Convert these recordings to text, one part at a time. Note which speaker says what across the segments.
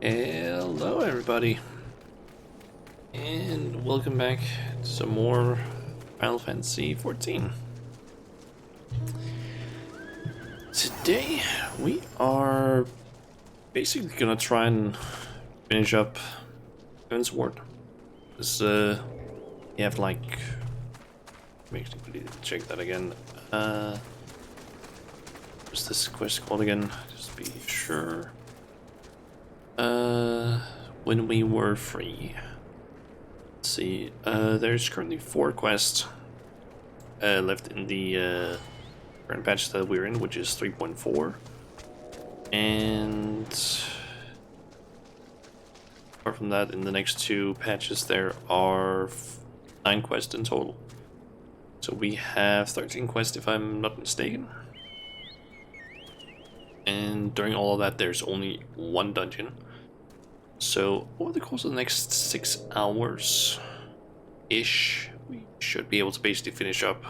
Speaker 1: Hello everybody, and welcome back to some more Final Fantasy XIV. Today we are basically gonna try and finish up Sword. Because you have like, actually check that again. What's this quest called again? Just be sure. When we were free. Let's see. There's currently 4 quests left in the current patch that we're in, which is 3.4. And apart from that, in the next 2 patches, there are 9 quests in total. So we have 13 quests, if I'm not mistaken. And during all of that, there's only 1 dungeon. So over the course of the next 6 hours-ish, we should be able to basically finish up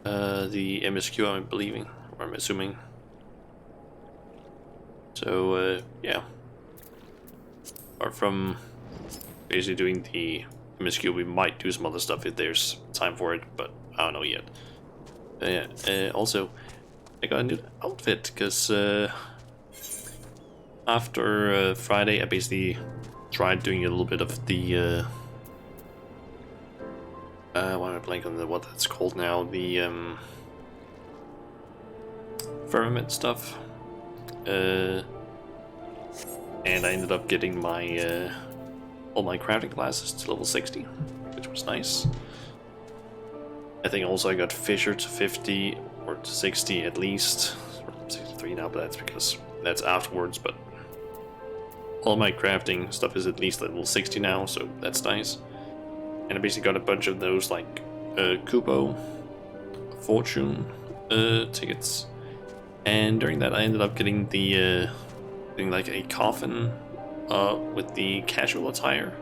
Speaker 1: the MSQ, I'm believing, or I'm assuming. So yeah. Apart from basically doing the MSQ, we might do some other stuff if there's time for it, but I don't know yet. Yeah. Also, I got a new outfit because after Friday, I basically tried doing a little bit of the why am I blank on what that's called now? The firmament stuff, and I ended up getting my all my crafting classes to level 60, which was nice. I think also I got Fisher to 50 or to 60 at least, or 63 now, but that's because that's afterwards. But all my crafting stuff is at least level 60 now, so that's nice. And I basically got a bunch of those like Kupo, Fortune tickets. And during that, I ended up getting the getting like a coffin with the casual attire,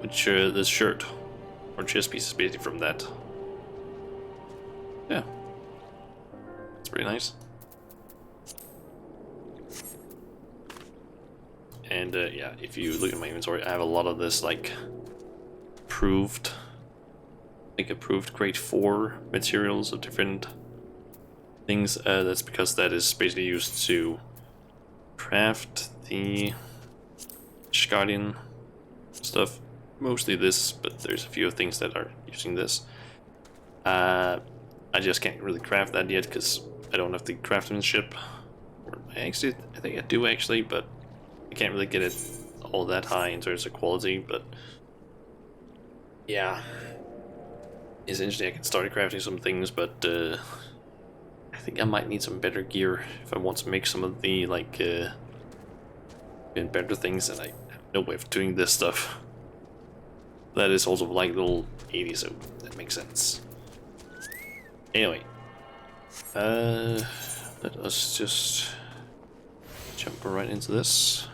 Speaker 1: which this shirt or chest piece is basically from that. Yeah, it's pretty nice. And yeah, if you look at my inventory, I have a lot of this like approved grade 4 materials of different things. That's because that is basically used to craft the Guardian stuff. Mostly this, but there's a few things that are using this. I just can't really craft that yet because I don't have the craftsmanship. Or I think I do actually, but I can't really get it all that high in terms of quality. But yeah, essentially I can start crafting some things, but I think I might need some better gear if I want to make some of the like better things, and I have no way of doing this stuff. That is also like little 80, so that makes sense. Anyway, let us just jump right into this.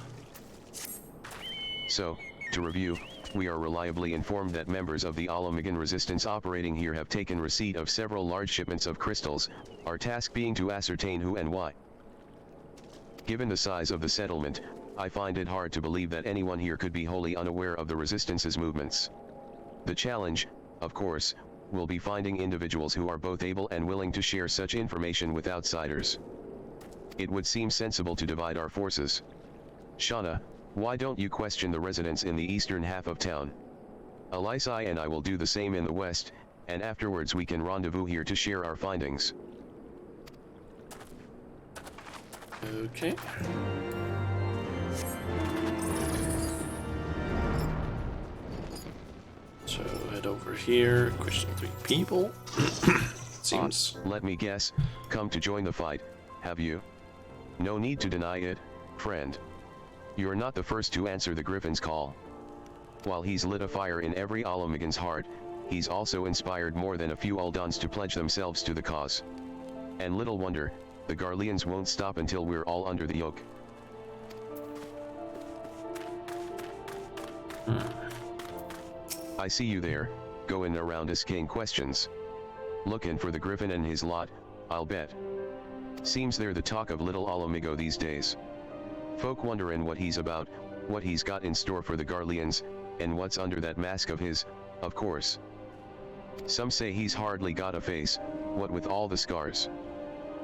Speaker 2: So, to review, we are reliably informed that members of the Alamagan resistance operating here have taken receipt of several large shipments of crystals, our task being to ascertain who and why. Given the size of the settlement, I find it hard to believe that anyone here could be wholly unaware of the resistance's movements. The challenge, of course, will be finding individuals who are both able and willing to share such information with outsiders. It would seem sensible to divide our forces. Shauna, why don't you question the residents in the eastern half of town? Elisai and I will do the same in the west, and afterwards we can rendezvous here to share our findings.
Speaker 1: Okay. So head over here, question 3 people. Seems.
Speaker 2: Let me guess, come to join the fight, have you? No need to deny it, friend. You're not the first to answer the Griffin's call. While he's lit a fire in every Alamagan's heart, he's also inspired more than a few Uldans to pledge themselves to the cause. And little wonder, the Garleans won't stop until we're all under the yoke. I see you there, going around asking questions. Looking for the Griffin and his lot, I'll bet. Seems they're the talk of Little Alamigo these days. Folk wonderin' what he's about, what he's got in store for the Garleans, and what's under that mask of his, of course. Some say he's hardly got a face, what with all the scars.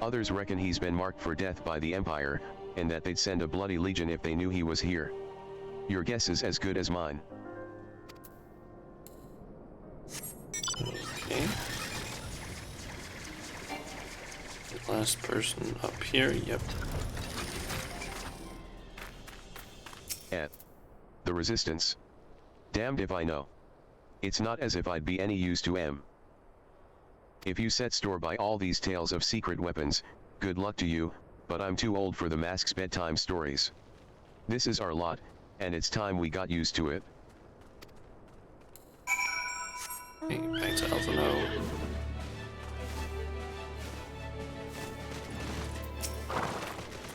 Speaker 2: Others reckon he's been marked for death by the Empire, and that they'd send a bloody legion if they knew he was here. Your guess is as good as mine.
Speaker 1: Okay. The last person up here, yep.
Speaker 2: At the Resistance? Damned if I know. It's not as if I'd be any use to 'em. If you set store by all these tales of secret weapons, good luck to you, but I'm too old for the mask's bedtime stories. This is our lot, and it's time we got used to it.
Speaker 1: Okay, back to Alphano.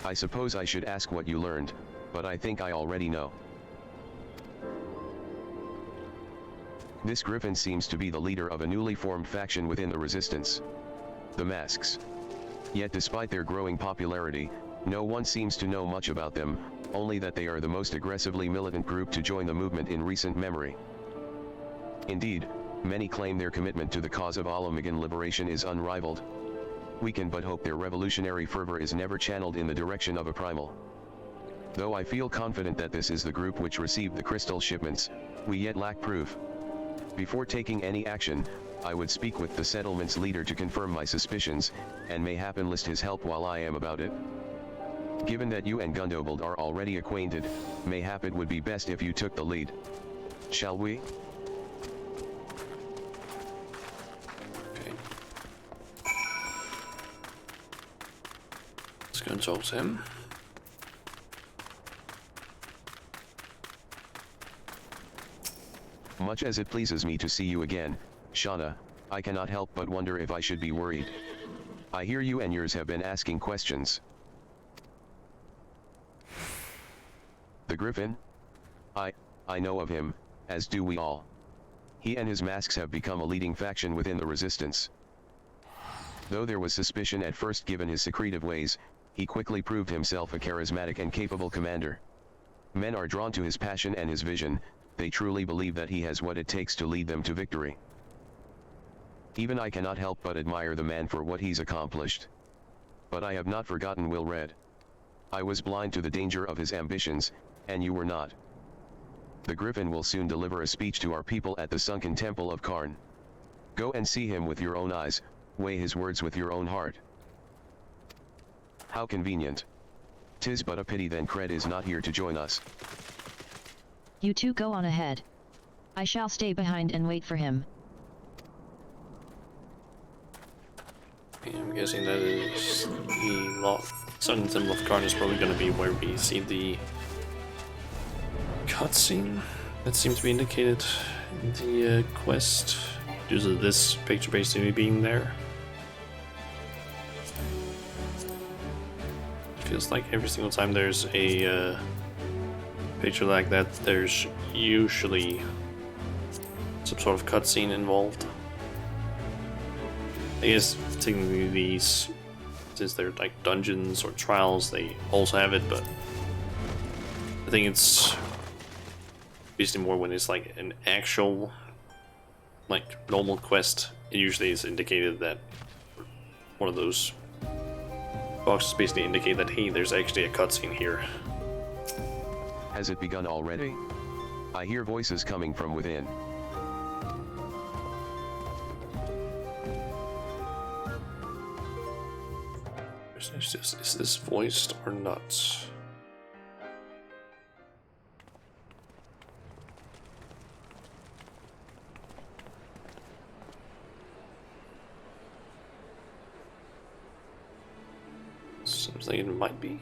Speaker 2: I suppose I should ask what you learned, but I think I already know. This Griffin seems to be the leader of a newly formed faction within the Resistance. The Masks. Yet despite their growing popularity, no one seems to know much about them, only that they are the most aggressively militant group to join the movement in recent memory. Indeed, many claim their commitment to the cause of Alamagan liberation is unrivaled. We can but hope their revolutionary fervor is never channeled in the direction of a primal. Though I feel confident that this is the group which received the crystal shipments, we yet lack proof. Before taking any action, I would speak with the settlement's leader to confirm my suspicions, and mayhap enlist his help while I am about it. Given that you and Gundobold are already acquainted, mayhap it would be best if you took the lead. Shall we?
Speaker 1: Okay. Let's go and talk to him.
Speaker 2: Much as it pleases me to see you again, Shauna, I cannot help but wonder if I should be worried. I hear you and yours have been asking questions. The Griffin? I know of him, as do we all. He and his masks have become a leading faction within the Resistance. Though there was suspicion at first given his secretive ways, he quickly proved himself a charismatic and capable commander. Men are drawn to his passion and his vision. They truly believe that he has what it takes to lead them to victory. Even I cannot help but admire the man for what he's accomplished. But I have not forgotten Will Red. I was blind to the danger of his ambitions, and you were not. The Griffin will soon deliver a speech to our people at the sunken temple of Karn. Go and see him with your own eyes, weigh his words with your own heart. How convenient. 'Tis but a pity then Cred is not here to join us.
Speaker 3: You two go on ahead. I shall stay behind and wait for him.
Speaker 1: Okay, I'm guessing that is the Sunken Temple of Karn is probably going to be where we see the cutscene that seems to be indicated in the quest due to this picture basically being there. It feels like every single time there's a picture like that, there's usually some sort of cutscene involved. I guess technically these, since they're like dungeons or trials, they also have it, but I think it's basically more when it's like an actual, like normal quest. It usually is indicated that one of those boxes basically indicate that, hey, there's actually a cutscene here.
Speaker 2: Has it begun already? I hear voices coming from within.
Speaker 1: Is this voiced or not? Seems like it might be.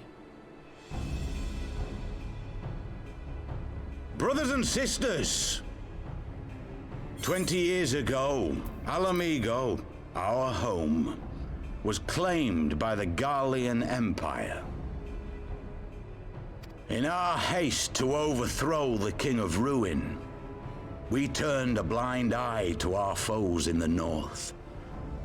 Speaker 4: Brothers and sisters, 20 years ago, Alamigo, our home, was claimed by the Garlean Empire. In our haste to overthrow the King of Ruin, we turned a blind eye to our foes in the north.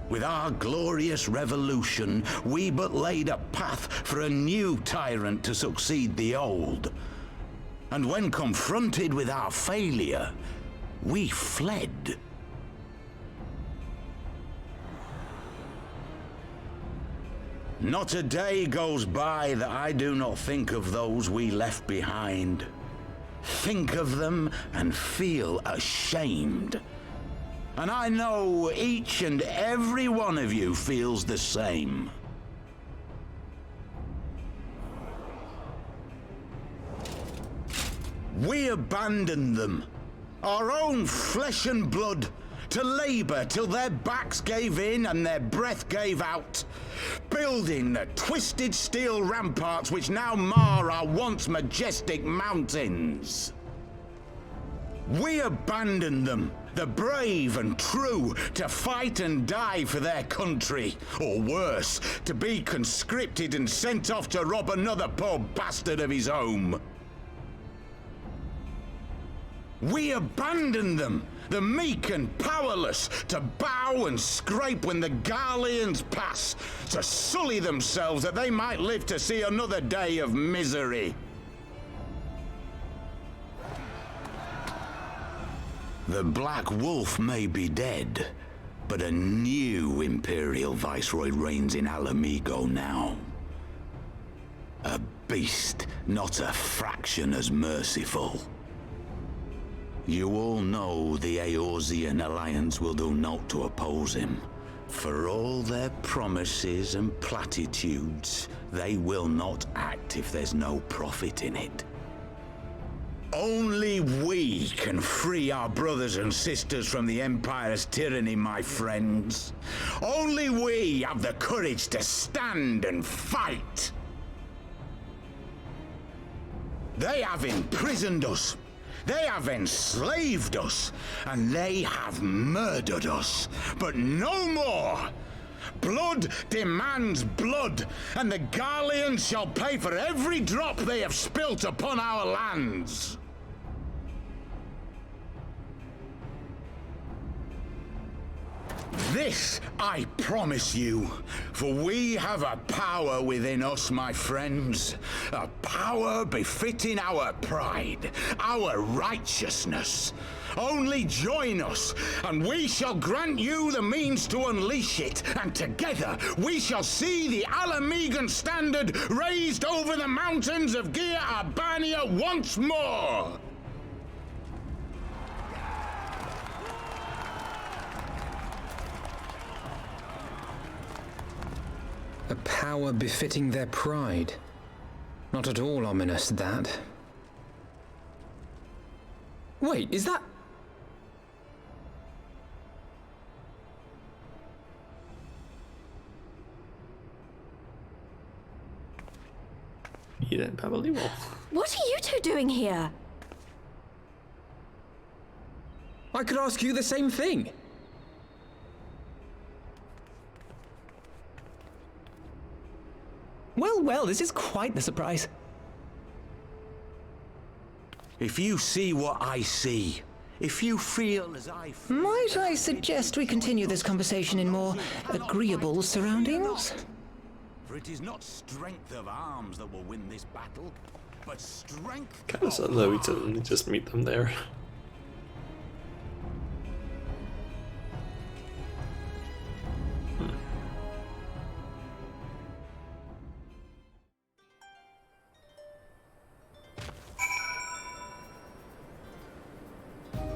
Speaker 4: With our glorious revolution, we but laid a path for a new tyrant to succeed the old. And when confronted with our failure, we fled. Not a day goes by that I do not think of those we left behind. Think of them and feel ashamed. And I know each and every one of you feels the same. We abandoned them, our own flesh and blood, to labor till their backs gave in and their breath gave out, building the twisted steel ramparts which now mar our once majestic mountains. We abandoned them, the brave and true, to fight and die for their country, or worse, to be conscripted and sent off to rob another poor bastard of his home. We abandoned them, the meek and powerless, to bow and scrape when the Garleans pass, to sully themselves that they might live to see another day of misery. The Black Wolf may be dead, but a new Imperial Viceroy reigns in Alamigo now. A beast not a fraction as merciful. You all know the Eorzean Alliance will do naught to oppose him. For all their promises and platitudes, they will not act if there's no profit in it. Only we can free our brothers and sisters from the Empire's tyranny, my friends. Only we have the courage to stand and fight. They have imprisoned us. They have enslaved us, and they have murdered us, but no more! Blood demands blood, and the Garleans shall pay for every drop they have spilt upon our lands! This I promise you, for we have a power within us, my friends. A power befitting our pride, our righteousness. Only join us, and we shall grant you the means to unleash it, and together we shall see the Alamigan standard raised over the mountains of Gia Albania once more!
Speaker 5: A power befitting their pride. Not at all ominous, that. Wait, is that...
Speaker 1: Yeah, probably will.
Speaker 6: What are you two doing here?
Speaker 5: I could ask you the same thing.
Speaker 7: Well, this is quite the surprise.
Speaker 4: If you see what I see, If you feel as I feel...
Speaker 7: Might I suggest we continue this conversation in more agreeable surroundings?
Speaker 4: For it is not strength of arms that will win this battle, but strength
Speaker 1: Kind of sad that we didn't just meet them there.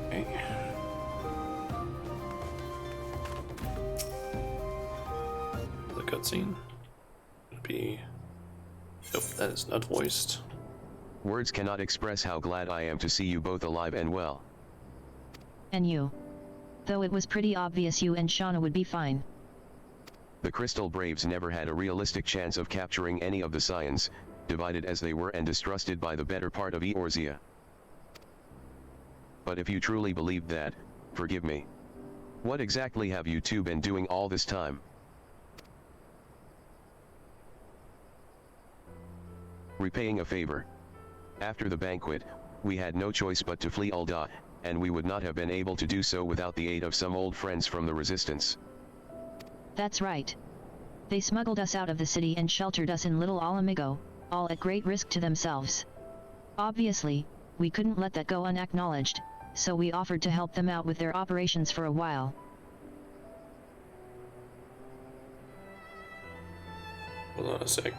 Speaker 1: Okay. The cutscene would be. Nope, that is not voiced.
Speaker 2: Words cannot express how glad I am to see you both alive and well.
Speaker 3: And you. Though it was pretty obvious you and Shauna would be fine.
Speaker 2: The Crystal Braves never had a realistic chance of capturing any of the Scions, divided as they were and distrusted by the better part of Eorzea. But if you truly believed that, forgive me. What exactly have you two been doing all this time? Repaying a favor. After the banquet, we had no choice but to flee Ul'dah, and we would not have been able to do so without the aid of some old friends from the Resistance.
Speaker 3: That's right. They smuggled us out of the city and sheltered us in Little Alamigo, all at great risk to themselves. Obviously, we couldn't let that go unacknowledged, so we offered to help them out with their operations for a while.
Speaker 1: Hold on a sec.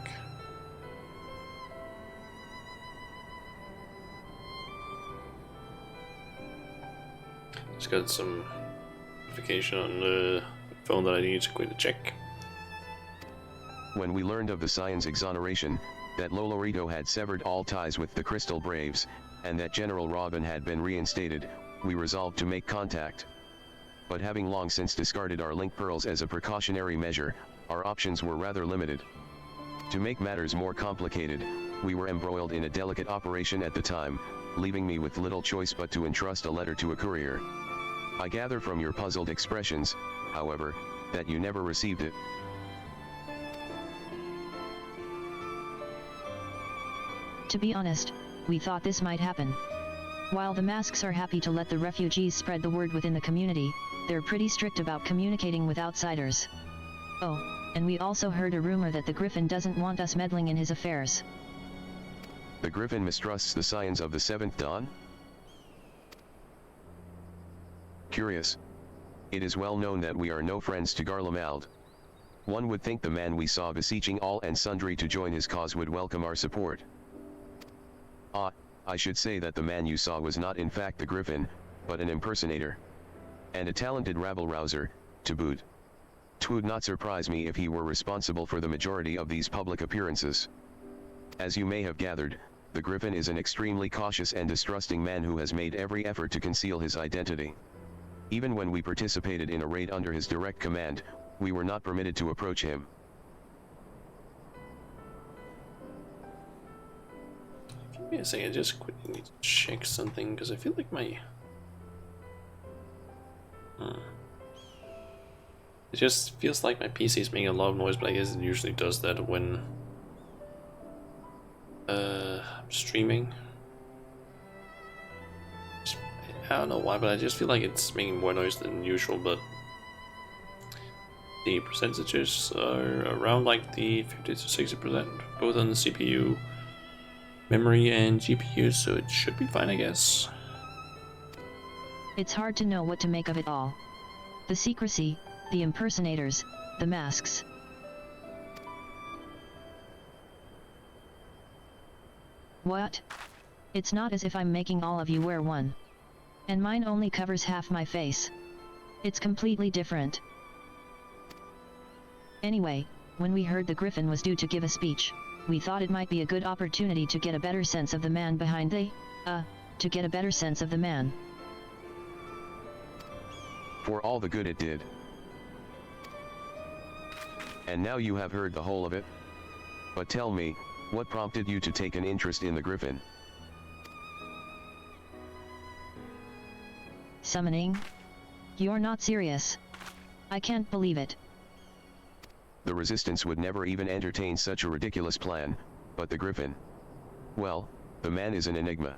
Speaker 1: Just got some notification on the phone that I need to quickly check.
Speaker 2: When we learned of the Scion's exoneration, that Lolorito had severed all ties with the Crystal Braves, and that General Robin had been reinstated, we resolved to make contact. But having long since discarded our link pearls as a precautionary measure, our options were rather limited. To make matters more complicated, we were embroiled in a delicate operation at the time, leaving me with little choice but to entrust a letter to a courier. I gather from your puzzled expressions, however, that you never received it.
Speaker 3: To be honest, we thought this might happen. While the masks are happy to let the refugees spread the word within the community, they're pretty strict about communicating with outsiders. Oh, and we also heard a rumor that the Griffin doesn't want us meddling in his affairs.
Speaker 2: The Griffin mistrusts the Scions of the Seventh Dawn? Curious. It is well known that we are no friends to Garlemald. One would think the man we saw beseeching all and sundry to join his cause would welcome our support. I should say that the man you saw was not in fact the Griffin, but an impersonator. And a talented rabble-rouser, to boot. 'Twould not surprise me if he were responsible for the majority of these public appearances. As you may have gathered, the Griffin is an extremely cautious and distrusting man who has made every effort to conceal his identity. Even when we participated in a raid under his direct command, we were not permitted to approach him.
Speaker 1: Give me a second, I just quickly need to check something because I feel like my. It just feels like my PC is making a lot of noise, but I guess it usually does that when I'm streaming. I don't know why, but I just feel like it's making more noise than usual, but the percentages are around like the 50 to 60%, both on the CPU, memory, and GPU, so it should be fine, I guess.
Speaker 3: It's hard to know what to make of it all. The secrecy, the impersonators, the masks. What? It's not as if I'm making all of you wear one. And mine only covers half my face. It's completely different. Anyway, when we heard the Griffin was due to give a speech, we thought it might be a good opportunity to get a better sense of the man behind to get a better sense of the man.
Speaker 2: For all the good it did. And now you have heard the whole of it? But tell me, what prompted you to take an interest in the Griffin?
Speaker 3: Summoning? You're not serious. I can't believe it.
Speaker 2: The Resistance would never even entertain such a ridiculous plan, but the Griffin... Well, the man is an enigma.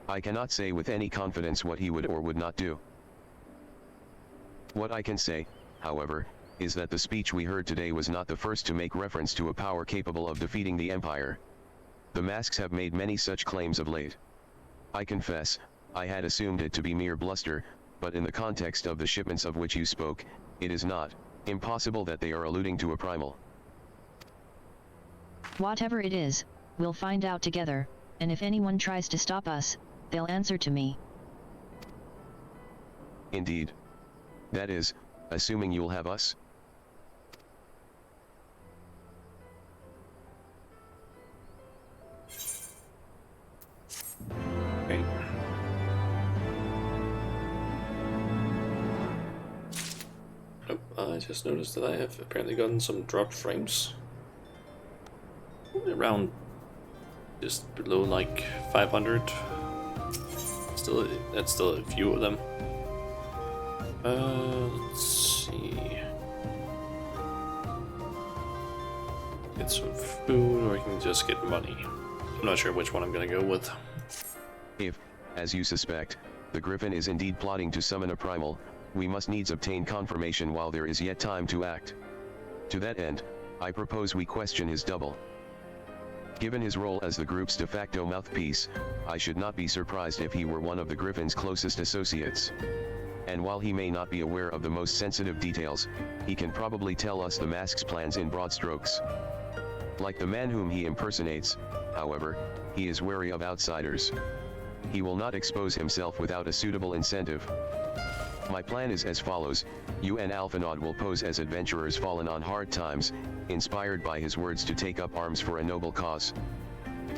Speaker 2: I cannot say with any confidence what he would or would not do. What I can say, however, is that the speech we heard today was not the first to make reference to a power capable of defeating the Empire. The masks have made many such claims of late. I confess, I had assumed it to be mere bluster, but in the context of the shipments of which you spoke, it is not impossible that they are alluding to a primal.
Speaker 3: Whatever it is, we'll find out together, and if anyone tries to stop us, they'll answer to me.
Speaker 2: Indeed. That is, assuming you'll have us?
Speaker 1: Okay. Oh, I just noticed that I have apparently gotten some dropped frames. Around just below like 500. Still, that's still a few of them. Let's see. Get some food, or I can just get money. I'm not sure which one I'm gonna go with.
Speaker 2: If, as you suspect, the Griffin is indeed plotting to summon a primal, we must needs obtain confirmation while there is yet time to act. To that end, I propose we question his double. Given his role as the group's de facto mouthpiece, I should not be surprised if he were one of the Griffin's closest associates. And while he may not be aware of the most sensitive details, he can probably tell us the mask's plans in broad strokes. Like the man whom he impersonates, however, he is wary of outsiders. He will not expose himself without a suitable incentive. My plan is as follows: you and Alphinaud will pose as adventurers fallen on hard times, inspired by his words to take up arms for a noble cause.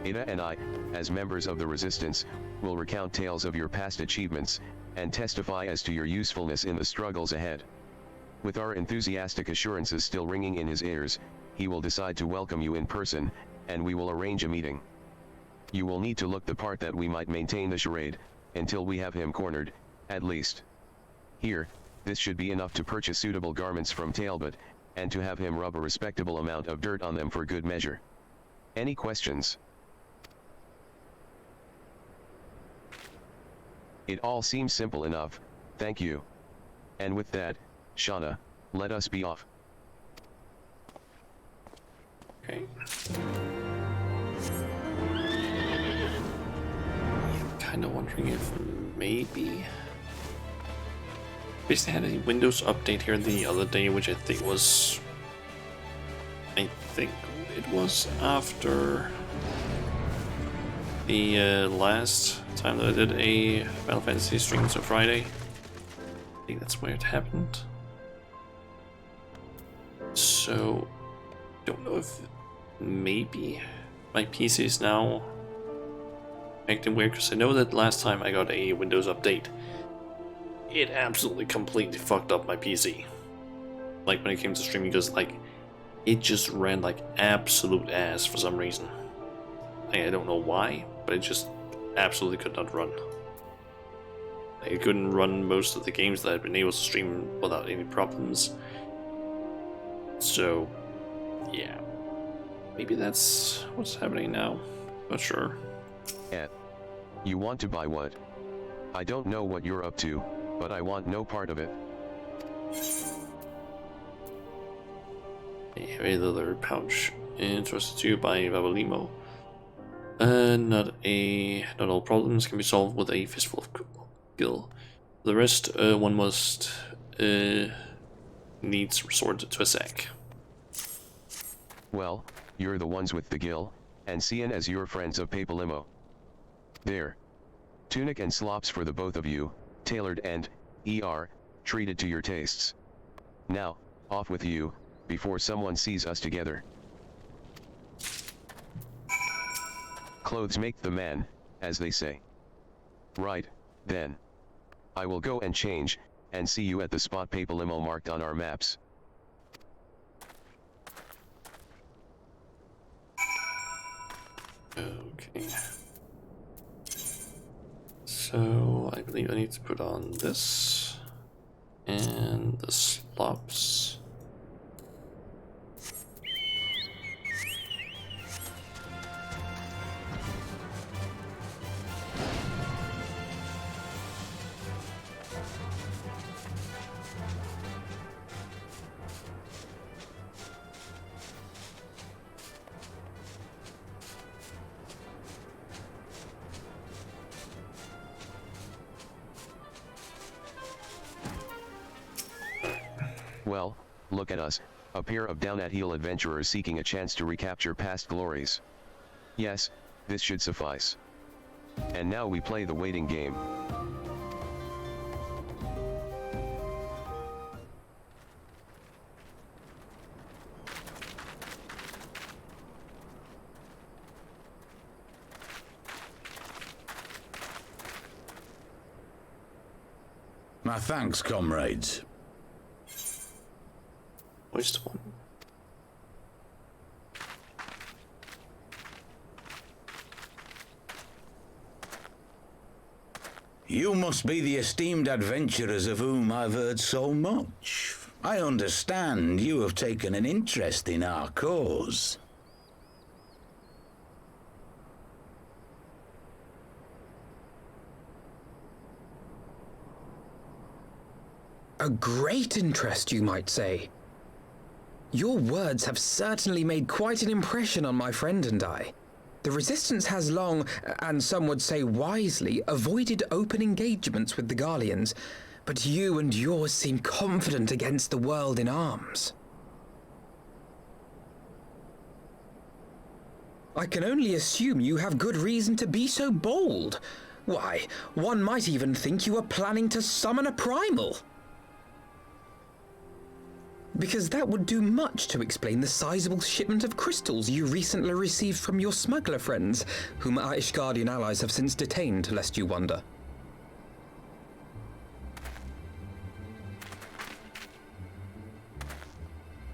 Speaker 2: Ada and I, as members of the Resistance, will recount tales of your past achievements, and testify as to your usefulness in the struggles ahead. With our enthusiastic assurances still ringing in his ears, he will decide to welcome you in person, and we will arrange a meeting. You will need to look the part that we might maintain the charade, until we have him cornered, at least. Here, this should be enough to purchase suitable garments from Talbot, and to have him rub a respectable amount of dirt on them for good measure. Any questions? It all seems simple enough, thank you. And with that, Shauna, let us be off.
Speaker 1: Okay. Kind of wondering if maybe basically had a Windows update here the other day, which I think it was after the last time that I did a Final Fantasy stream, so Friday. I think that's where it happened. So, don't know if maybe my PC is now acting weird, because I know that last time I got a Windows update, it absolutely completely fucked up my PC. Like when it came to streaming, because like it just ran like absolute ass for some reason. I don't know why, but it just absolutely could not run. I couldn't run most of the games that I've been able to stream without any problems. So, yeah. Maybe that's what's happening now. Not sure.
Speaker 2: You want to buy what? I don't know what you're up to, but I want no part of it.
Speaker 1: A heavy leather pouch entrusted to you by Babalimo. Not all problems can be solved with a fistful of gil. The rest, one must needs resort to a sack.
Speaker 2: Well, you're the ones with the gil, and seeing as you're friends of Papalimo. There. Tunic and slops for the both of you, tailored and, treated to your tastes. Now, off with you, before someone sees us together. Clothes make the man, as they say. Right, then. I will go and change, and see you at the spot Papalimo marked on our maps.
Speaker 1: Okay. So, I believe I need to put on this, and the slops.
Speaker 2: Well, look at us, a pair of down-at-heel adventurers seeking a chance to recapture past glories. Yes, this should suffice. And now we play the waiting game.
Speaker 4: My thanks, comrades.
Speaker 1: Which one?
Speaker 4: You must be the esteemed adventurers of whom I've heard so much. I understand you have taken an interest in our cause.
Speaker 5: A great interest, you might say. Your words have certainly made quite an impression on my friend and I. The Resistance has long, and some would say wisely, avoided open engagements with the Garleans, but you and yours seem confident against the world in arms. I can only assume you have good reason to be so bold. Why, one might even think you are planning to summon a primal. Because that would do much to explain the sizable shipment of crystals you recently received from your smuggler friends, whom our Ishgardian allies have since detained, lest you wonder.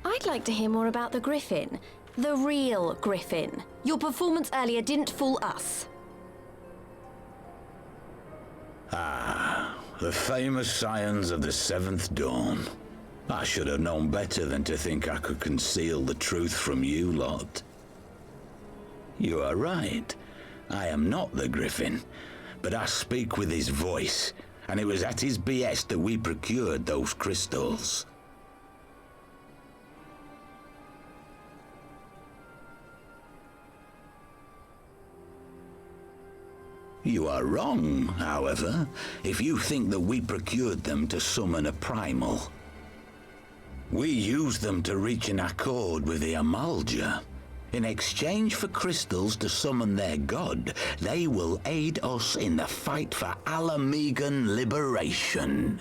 Speaker 6: I'd like to hear more about the Griffin. The real Griffin. Your performance earlier didn't fool us.
Speaker 4: Ah, the famous scions of the Seventh Dawn. I should have known better than to think I could conceal the truth from you lot. You are right. I am not the Griffin, but I speak with his voice, and it was at his behest that we procured those crystals. You are wrong, however, if you think that we procured them to summon a primal. We used them to reach an accord with the Amalja. In exchange for crystals to summon their god, they will aid us in the fight for Alamegan liberation.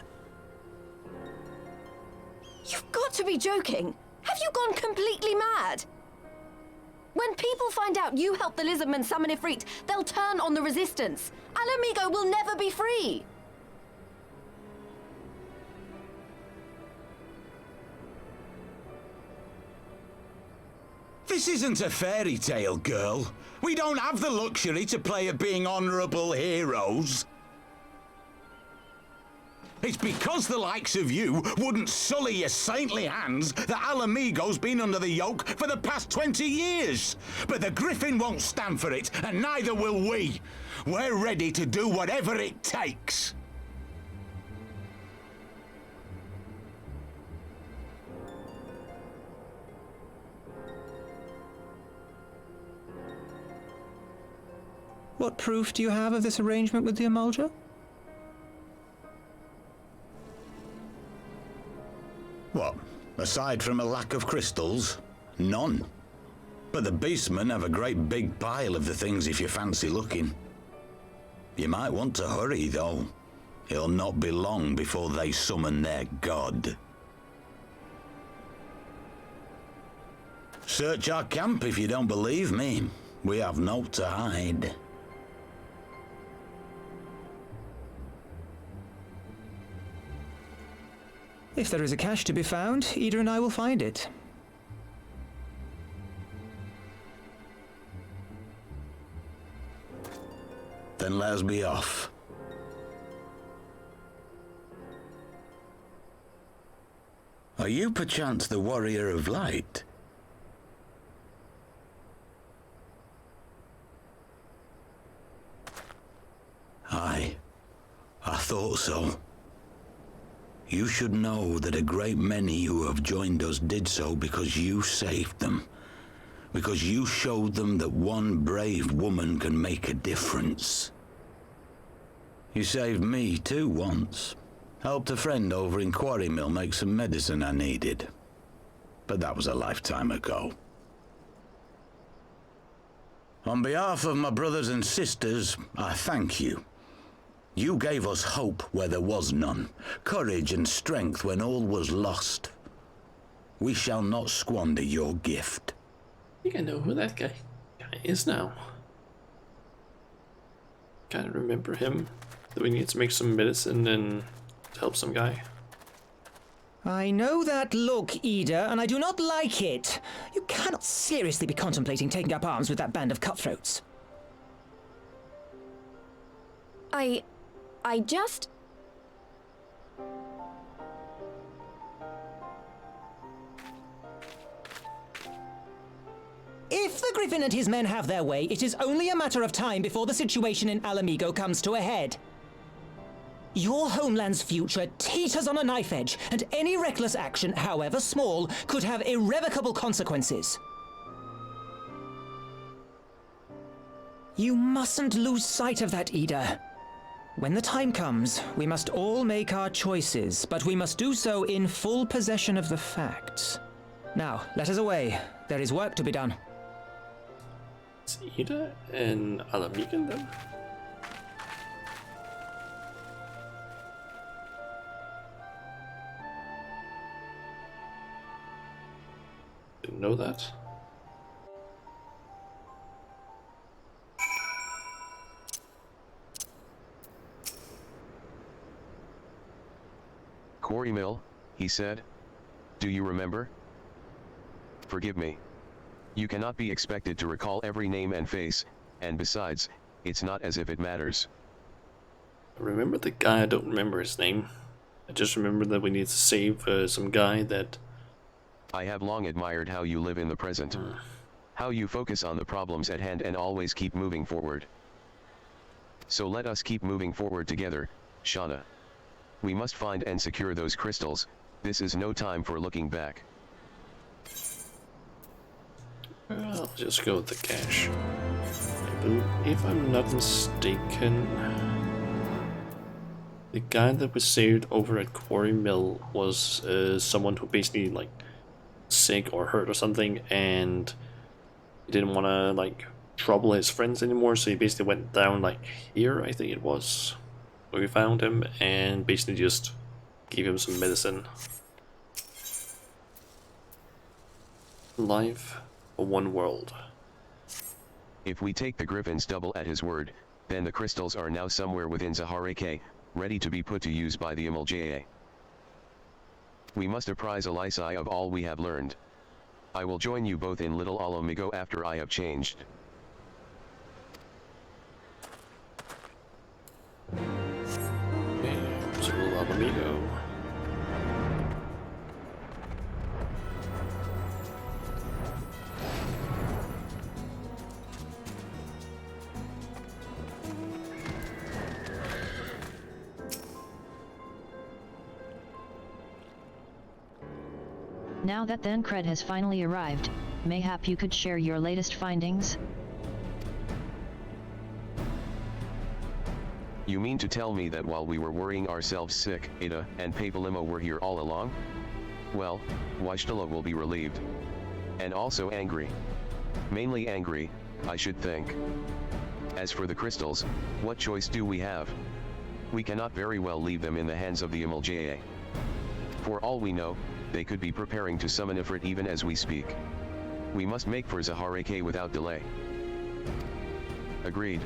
Speaker 6: You've got to be joking. Have you gone completely mad? When people find out you helped the Lizardmen summon Ifrit, they'll turn on the Resistance. Alamigo will never be free.
Speaker 4: This isn't a fairy tale, girl. We don't have the luxury to play at being honourable heroes. It's because the likes of you wouldn't sully your saintly hands that Alamigo's been under the yoke for the past 20 years. But the Griffin won't stand for it, and neither will we. We're ready to do whatever it takes.
Speaker 7: What proof do you have of this arrangement with the Amalja?
Speaker 4: What? Aside from a lack of crystals? None. But the beastmen have a great big pile of the things if you fancy looking. You might want to hurry, though. It'll not be long before they summon their god. Search our camp if you don't believe me. We have naught to hide.
Speaker 7: If there is a cache to be found, Ida and I will find it.
Speaker 4: Then let us be off. Are you perchance the Warrior of Light? Aye, I thought so. You should know that a great many who have joined us did so because you saved them. Because you showed them that one brave woman can make a difference. You saved me too once. Helped a friend over in Quarry Mill make some medicine I needed. But that was a lifetime ago. On behalf of my brothers and sisters, I thank you. You gave us hope where there was none, courage and strength when all was lost. We shall not squander your gift.
Speaker 1: I think I know who that guy is now. Can't remember him. Do we need to make some medicine and help some guy?
Speaker 7: I know that look, Ida, and I do not like it. You cannot seriously be contemplating taking up arms with that band of cutthroats.
Speaker 6: I just...
Speaker 7: If the Griffin and his men have their way, it is only a matter of time before the situation in Alamigo comes to a head. Your homeland's future teeters on a knife edge, and any reckless action, however small, could have irrevocable consequences. You mustn't lose sight of that, Ida. When the time comes, we must all make our choices, but we must do so in full possession of the facts. Now, let us away. There is work to be done.
Speaker 1: Is Ida and Alamigan then? Didn't know that.
Speaker 2: Quarry Mill, he said. Do you remember? Forgive me. You cannot be expected to recall every name and face, and besides, it's not as if it matters.
Speaker 1: I remember the guy, I don't remember his name. I just remember that we need to save some guy that...
Speaker 2: I have long admired how you live in the present. How you focus on the problems at hand and always keep moving forward. So let us keep moving forward together, Shauna. We must find and secure those crystals. This is no time for looking back.
Speaker 1: I'll just go with the cash. If I'm not mistaken, the guy that was saved over at Quarry Mill was someone who basically like sick or hurt or something, and he didn't want to like trouble his friends anymore, so he basically went down like here, I think it was, where we found him, and basically just gave him some medicine. Life for one world.
Speaker 2: If we take the Griffin's double at his word, then the crystals are now somewhere within Zahareke, ready to be put to use by the MLJA. We must apprise Elisai of all we have learned. I will join you both in Little Alamigo after I have changed.
Speaker 1: Okay, so Little Alamigo.
Speaker 3: Now that Thancred has finally arrived, mayhap you could share your latest findings?
Speaker 2: You mean to tell me that while we were worrying ourselves sick, Ada and Papalimo were here all along? Well, Washtala will be relieved. And also angry. Mainly angry, I should think. As for the crystals, what choice do we have? We cannot very well leave them in the hands of the MLJA. For all we know, they could be preparing to summon Ifrit even as we speak. We must make for Zahareke without delay. Agreed.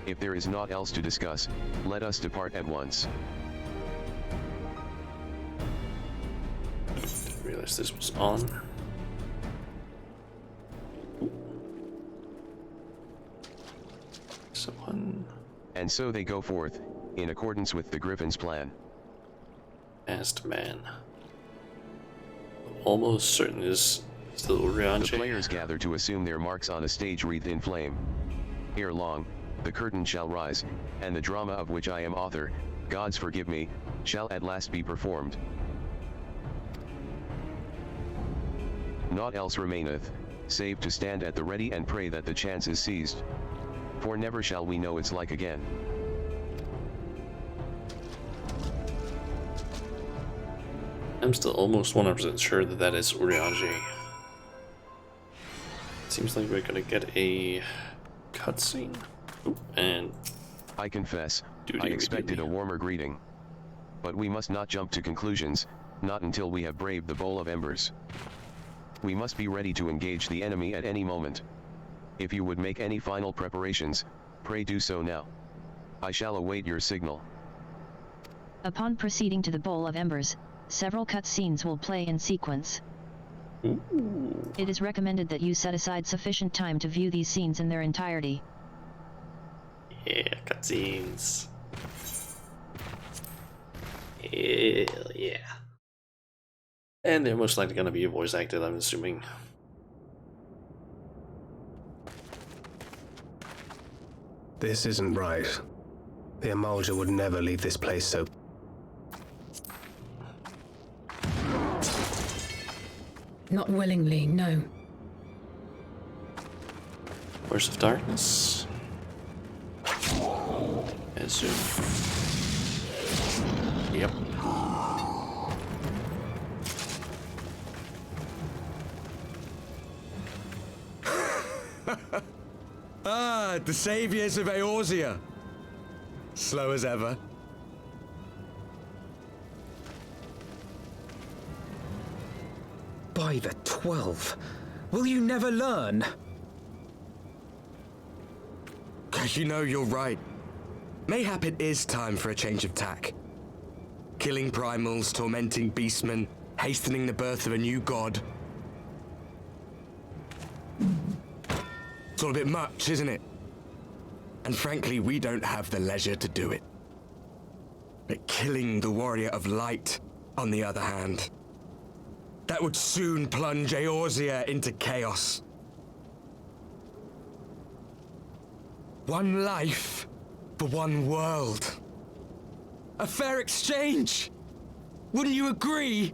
Speaker 2: If there is naught else to discuss, let us depart at once.
Speaker 1: Didn't realize this was on. Someone
Speaker 2: And so they go forth, in accordance with the Griffin's plan.
Speaker 1: asked man. Almost certain is still
Speaker 2: The
Speaker 1: Rianche.
Speaker 2: players gather to assume their marks on a stage wreathed in flame. Ere long, the curtain shall rise, and the drama of which I am author, gods forgive me, shall at last be performed. Naught else remaineth, save to stand at the ready and pray that the chance is seized. For never shall we know its like again.
Speaker 1: I'm still almost 100% sure that that is Urianger. Seems like we're gonna get a cutscene. And
Speaker 2: I confess,
Speaker 1: Duty
Speaker 2: I expected a
Speaker 1: duty.
Speaker 2: warmer greeting. But we must not jump to conclusions, not until we have braved the Bowl of Embers. We must be ready to engage the enemy at any moment. If you would make any final preparations, pray do so now. I shall await your signal.
Speaker 3: Upon proceeding to the Bowl of Embers, several cutscenes will play in sequence.
Speaker 1: Ooh.
Speaker 3: It is recommended that you set aside sufficient time to view these scenes in their entirety.
Speaker 1: Yeah, cutscenes. Hell yeah. And they're most likely gonna be voice acted, I'm assuming.
Speaker 8: This isn't right. The Amalja would never leave this place so...
Speaker 9: Not willingly, no.
Speaker 1: Force of Darkness. I assume. Yep.
Speaker 10: Ah, the saviors of Eorzea. Slow as ever.
Speaker 5: By the 12, will you never learn?
Speaker 10: You know, you're right. Mayhap it is time for a change of tack. Killing primals, tormenting beastmen, hastening the birth of a new god. It's all a bit much, isn't it? And frankly, we don't have the leisure to do it. But killing the warrior of light, on the other hand, that would soon plunge Eorzea into chaos. One life for one world. A fair exchange! Wouldn't you agree?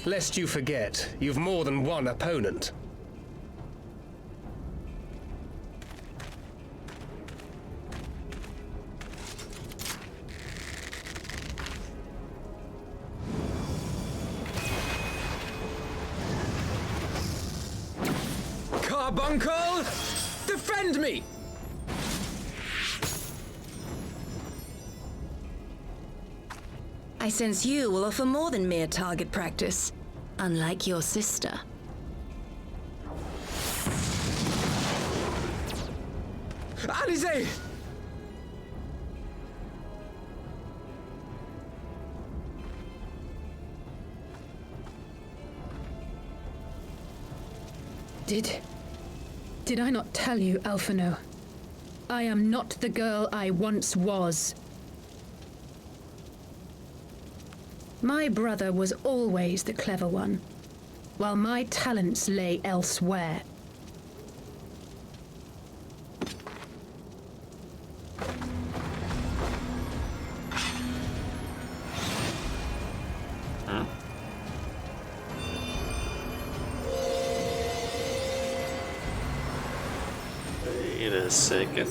Speaker 8: Lest you forget, you've more than one opponent.
Speaker 5: Carbuncle! Defend me!
Speaker 11: I sense you will offer more than mere target practice, unlike your sister.
Speaker 5: Alize!
Speaker 9: Did I not tell you, Alphino? I am not the girl I once was. My brother was always the clever one, while my talents lay elsewhere.
Speaker 1: Wait a second.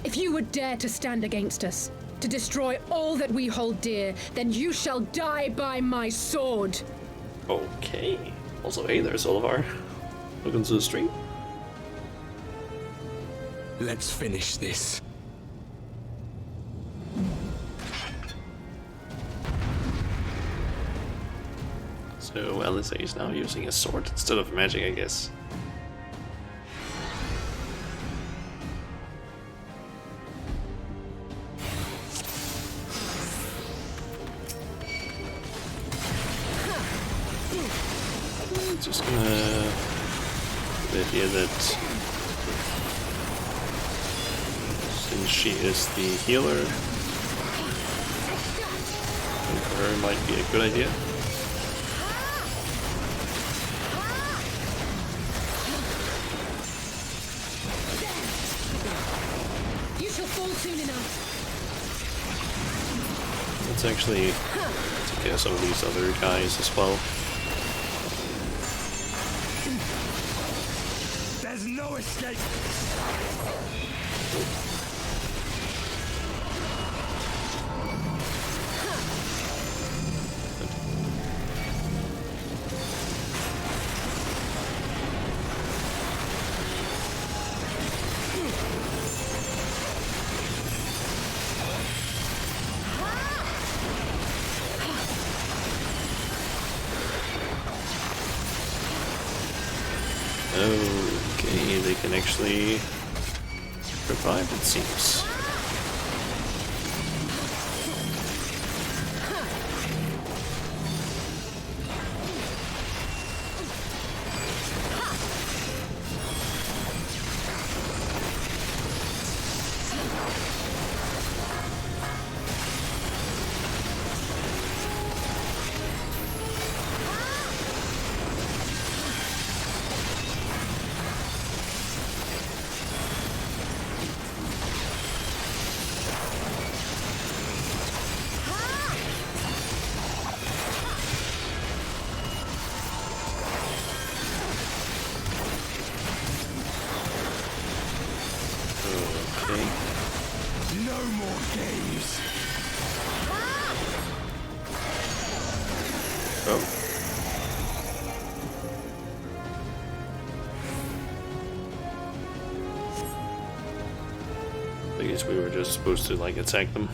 Speaker 9: If you would dare to stand against us, to destroy all that we hold dear, then you shall die by my sword.
Speaker 1: Okay. Also, hey, there's Olivar. Welcome to the stream.
Speaker 10: Let's finish this.
Speaker 1: So Alize is now using a sword instead of magic, I guess. Just gonna the idea that since she is the healer, I think her might be a good idea.
Speaker 9: You shall fall soon enough.
Speaker 1: let's actually take care of some of these other guys as well.
Speaker 10: There's no escape!
Speaker 1: Okay, they can actually revive, it seems.
Speaker 10: No more games.
Speaker 1: Oh. I guess we were just supposed to like attack them.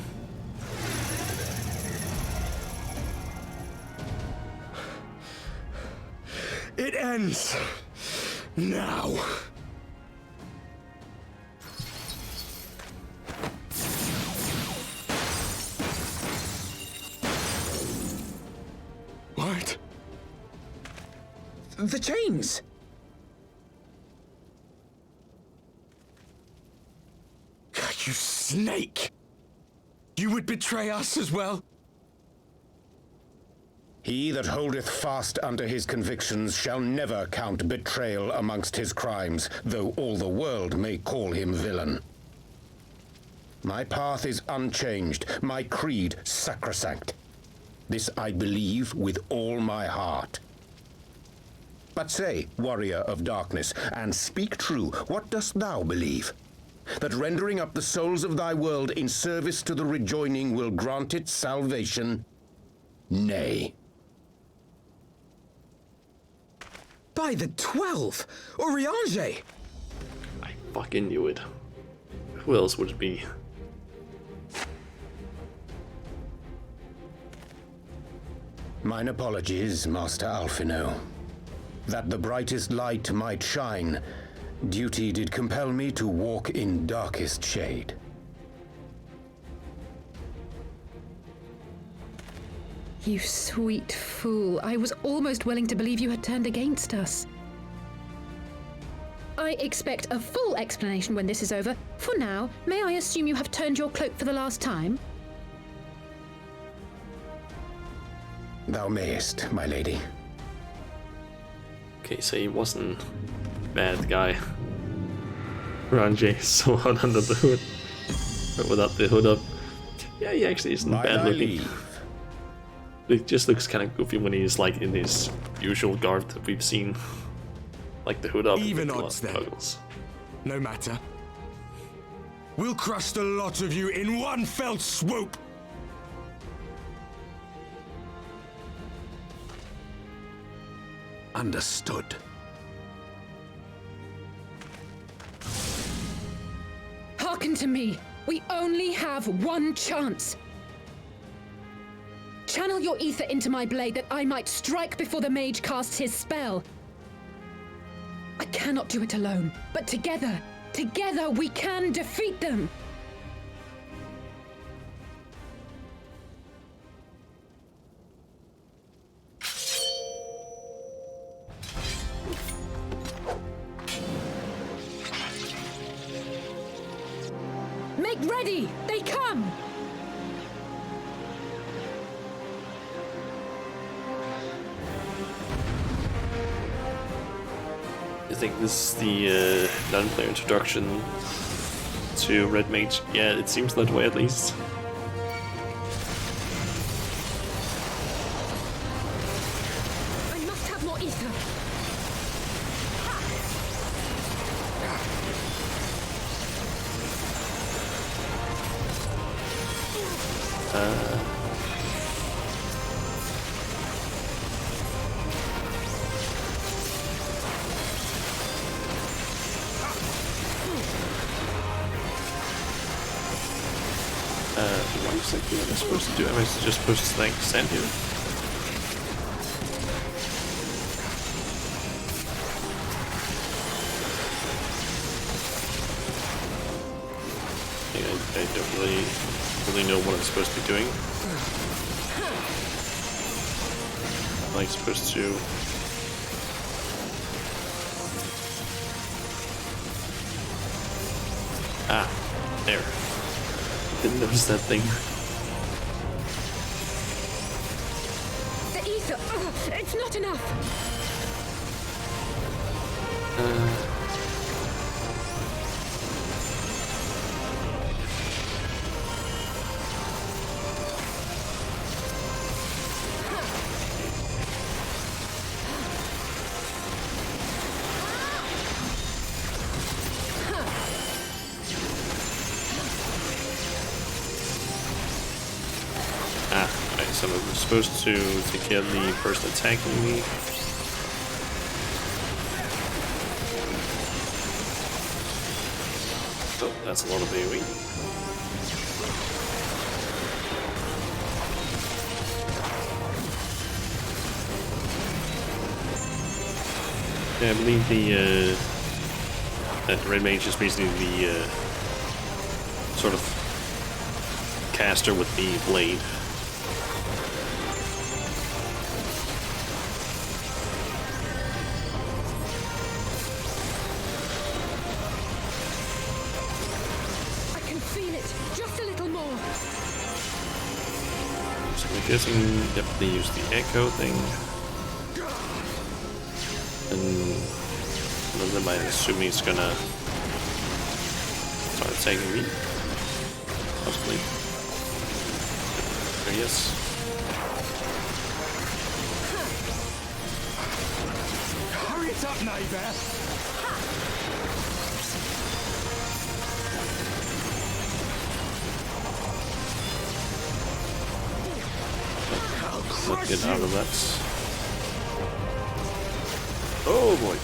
Speaker 10: It ends now. What?
Speaker 5: The chains!
Speaker 10: You snake! You would betray us as well?
Speaker 4: He that holdeth fast unto his convictions shall never count betrayal amongst his crimes, though all the world may call him villain. My path is unchanged, my creed sacrosanct. This I believe with all my heart. But say, warrior of darkness, and speak true, what dost thou believe? That rendering up the souls of thy world in service to the rejoining will grant it salvation? Nay.
Speaker 5: By the 12! Oriange!
Speaker 1: I fucking knew it. Who else would it be?
Speaker 4: Mine apologies, Master Alphino. That the brightest light might shine, duty did compel me to walk in darkest shade.
Speaker 9: You sweet fool. I was almost willing to believe you had turned against us. I expect a full explanation when this is over. For now, may I assume you have turned your cloak for the last time?
Speaker 4: Thou mayest, my lady.
Speaker 1: Okay, so he wasn't bad guy. Ranjay so hot under the hood. But without the hood up. Yeah, he actually isn't bad looking. It just looks kind of goofy when he's like in his usual garb that we've seen. Like the hood up.
Speaker 10: Even odds then.
Speaker 1: Goggles.
Speaker 10: No matter. We'll crush the lot of you in one fell swoop!
Speaker 4: Understood.
Speaker 9: Hearken to me. We only have one chance. Channel your ether into my blade that I might strike before the mage casts his spell. I cannot do it alone, but together we can defeat them. Make ready! They come!
Speaker 1: I think this is the non-player introduction to Red Mage. Yeah, it seems that way at least.
Speaker 9: Ether!
Speaker 1: What exactly am I supposed to do? Am I just supposed to like stand here? I don't really know what I'm supposed to be doing. Am I supposed to? Ah, there. Didn't notice that thing.
Speaker 9: The ether! Ugh, it's not enough!
Speaker 1: So I'm supposed to take care of the person attacking me. Oh, that's a lot of AoE. Yeah, I believe the that red mage is basically the sort of caster with the blade. I'm guessing definitely use the echo thing. And one of them I'm assuming is gonna start attacking me. Possibly. There he is.
Speaker 10: Hurry it up, neighbor!
Speaker 1: Let's get out of that. Oh boy.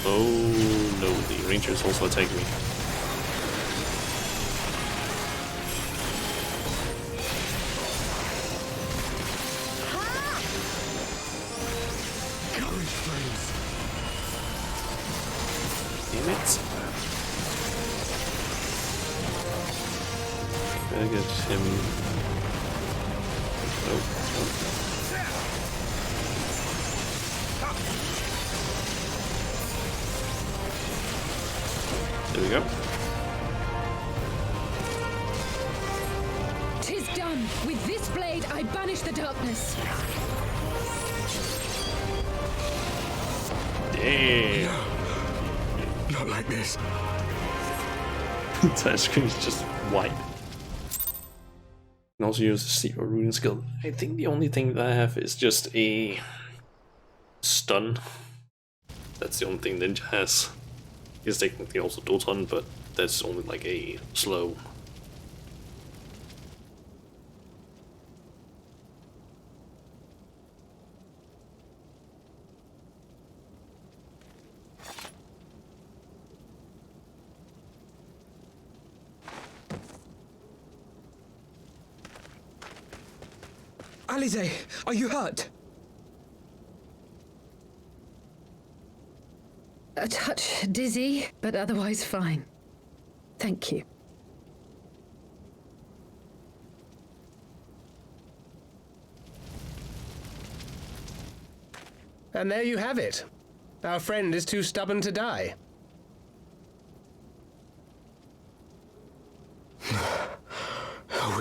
Speaker 1: Oh no, the Rangers also attack me. Damn it. Gotta get him. Oh, oh. There we go.
Speaker 9: 'Tis done. With this blade, I banish the darkness.
Speaker 1: Damn.
Speaker 10: Not like this.
Speaker 1: The entire screen is just white. And also use the secret rune skill. I think the only thing that I have is just a stun. That's the only thing Ninja has. He's technically also Doton, but that's only like a slow.
Speaker 5: Alize, are you hurt?
Speaker 9: A touch dizzy, but otherwise fine. Thank you.
Speaker 8: And there you have it. Our friend is too stubborn to die.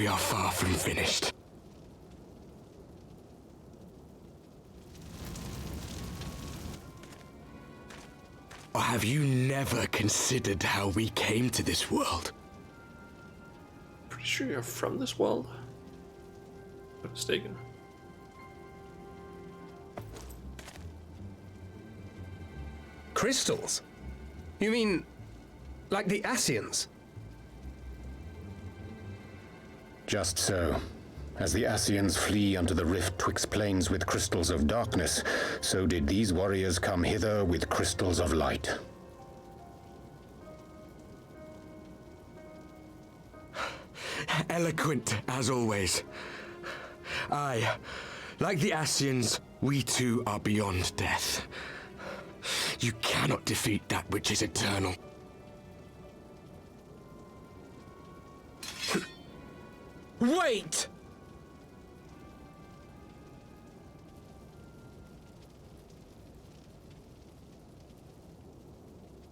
Speaker 10: we are far from finished. Or have you never considered how we came to this world?
Speaker 1: Pretty sure you're from this world. I'm mistaken.
Speaker 8: Crystals? You mean, like the Ascians?
Speaker 12: Just so. As the Ascians flee unto the rift twixt planes with crystals of darkness, so did these warriors come hither with crystals of light.
Speaker 10: Eloquent, as always. Aye, like the Ascians, we too are beyond death. You cannot defeat that which is eternal.
Speaker 5: Wait!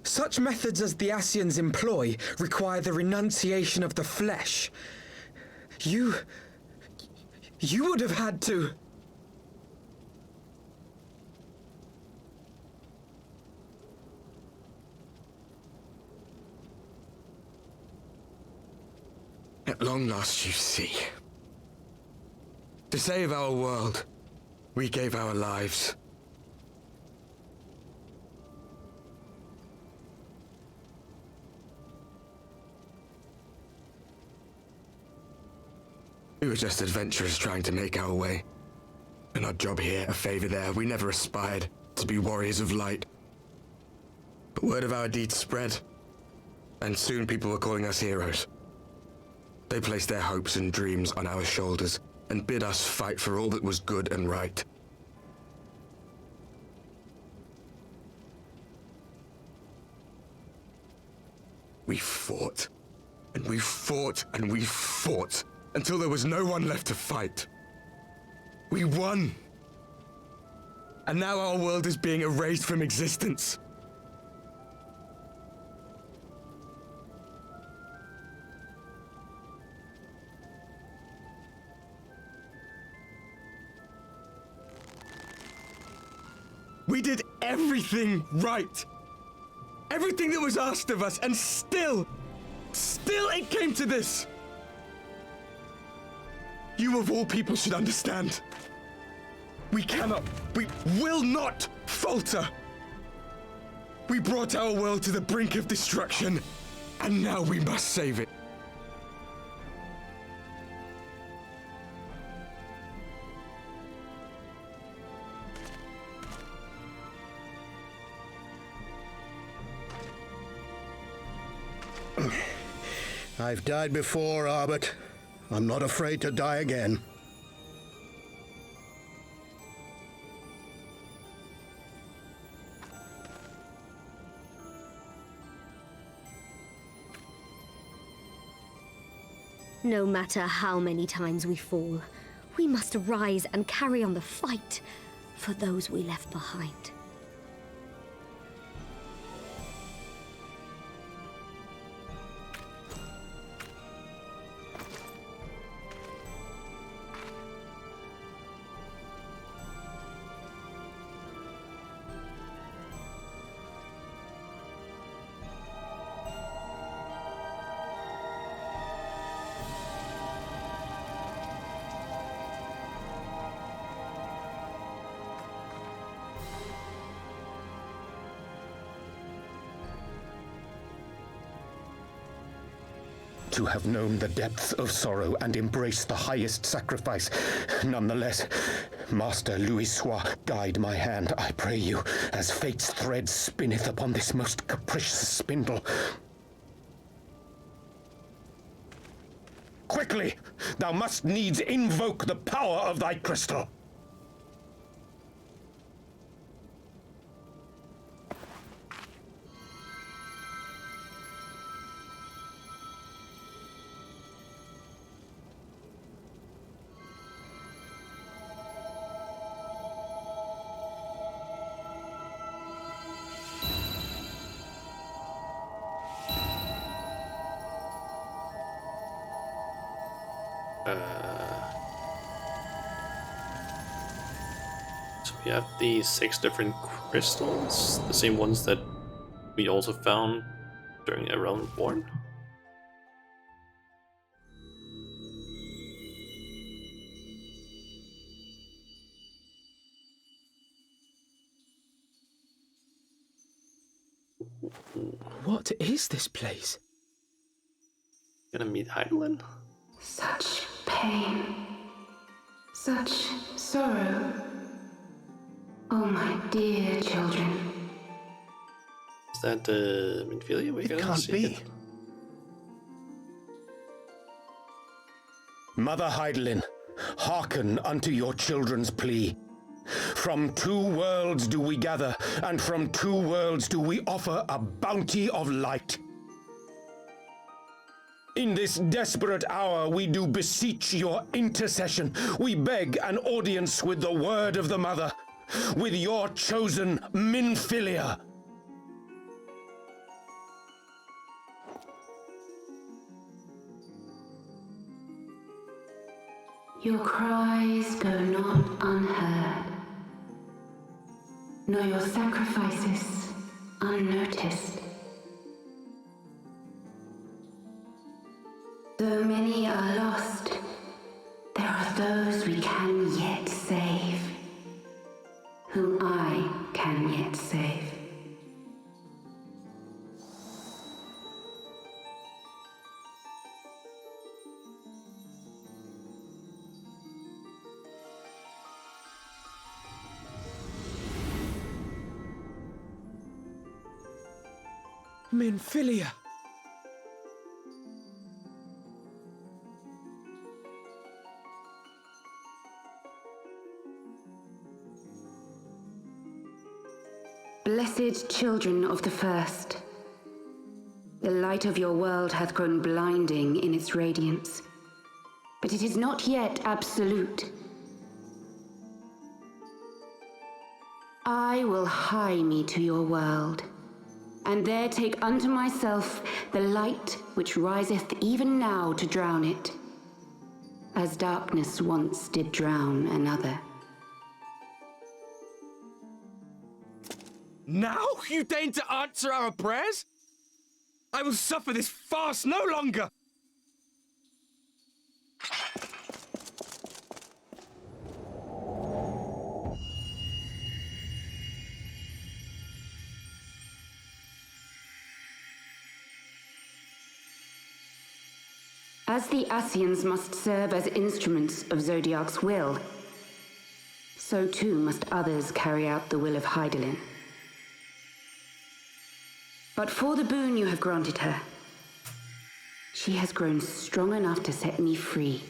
Speaker 5: Such methods as the Ascians employ require the renunciation of the flesh. You would have had to...
Speaker 10: At long last, you see. To save our world, we gave our lives. We were just adventurers trying to make our way. An odd job here, a favor there. We never aspired to be warriors of light. But word of our deeds spread, and soon people were calling us heroes. They placed their hopes and dreams on our shoulders and bid us fight for all that was good and right. We fought, and we fought, and we fought, until there was no one left to fight. We won. And now our world is being erased from existence. We did everything right. Everything that was asked of us, and still it came to this. You of all people should understand. We will not falter. We brought our world to the brink of destruction, and now we must save it.
Speaker 12: I've died before, Arbet. I'm not afraid to die again.
Speaker 13: No matter how many times we fall, we must arise and carry on the fight for those we left behind.
Speaker 12: To have known the depths of sorrow and embraced the highest sacrifice. Nonetheless, Master Louis Sois, guide my hand, I pray you, as fate's thread spinneth upon this most capricious spindle. Quickly! Thou must needs invoke the power of thy crystal!
Speaker 1: So we have the 6 different crystals, the same ones that we also found during A Realm Reborn.
Speaker 5: What is this place?
Speaker 1: Gonna meet Heidelin?
Speaker 14: Such pain. Such sorrow. Oh, my dear children.
Speaker 1: Is that Minfilia?
Speaker 4: It can't be. Mother Heidelin, hearken unto your children's plea. From 2 worlds do we gather, and from 2 worlds do we offer a bounty of light. In this desperate hour we do beseech your intercession. We beg an audience with the word of the Mother, with your chosen Minfilia.
Speaker 14: Your cries go not unheard, nor your sacrifices unnoticed. Though many are lost, there are those we can yet save, whom I can yet save.
Speaker 5: Minfilia!
Speaker 14: Blessed children of the First, the light of your world hath grown blinding in its radiance, but it is not yet absolute. I will hie me to your world, and there take unto myself the light which riseth even now to drown it, as darkness once did drown another.
Speaker 10: Now you deign to answer our prayers? I will suffer this farce no longer!
Speaker 14: As the Ascians must serve as instruments of Zodiark's will, so too must others carry out the will of Heidelin. But for the boon you have granted her, she has grown strong enough to set me free,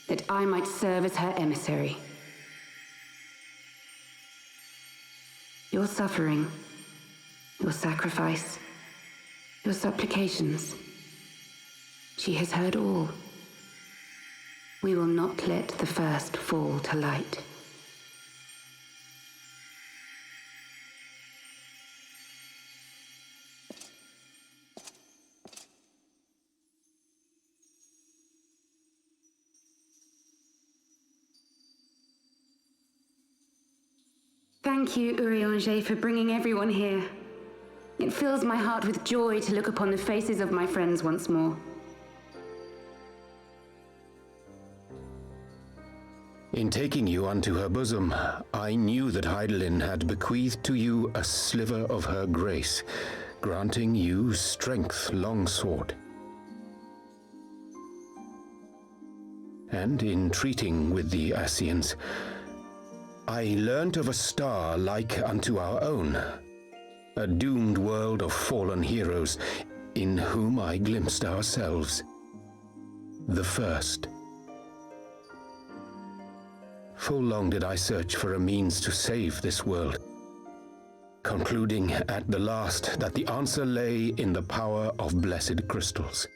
Speaker 14: that I might serve as her emissary. Your suffering, your sacrifice, your supplications, she has heard all. We will not let the first fall to light. Thank you, Urianger, for bringing everyone here. It fills my heart with joy to look upon the faces of my friends once more.
Speaker 12: In taking you unto her bosom, I knew that Heidelin had bequeathed to you a sliver of her grace, granting you strength long sought. And in treating with the Ascians, I learnt of a star like unto our own, a doomed world of fallen heroes, in whom I glimpsed ourselves, the first. Full long did I search for a means to save this world, concluding at the last that the answer lay in the power of blessed crystals.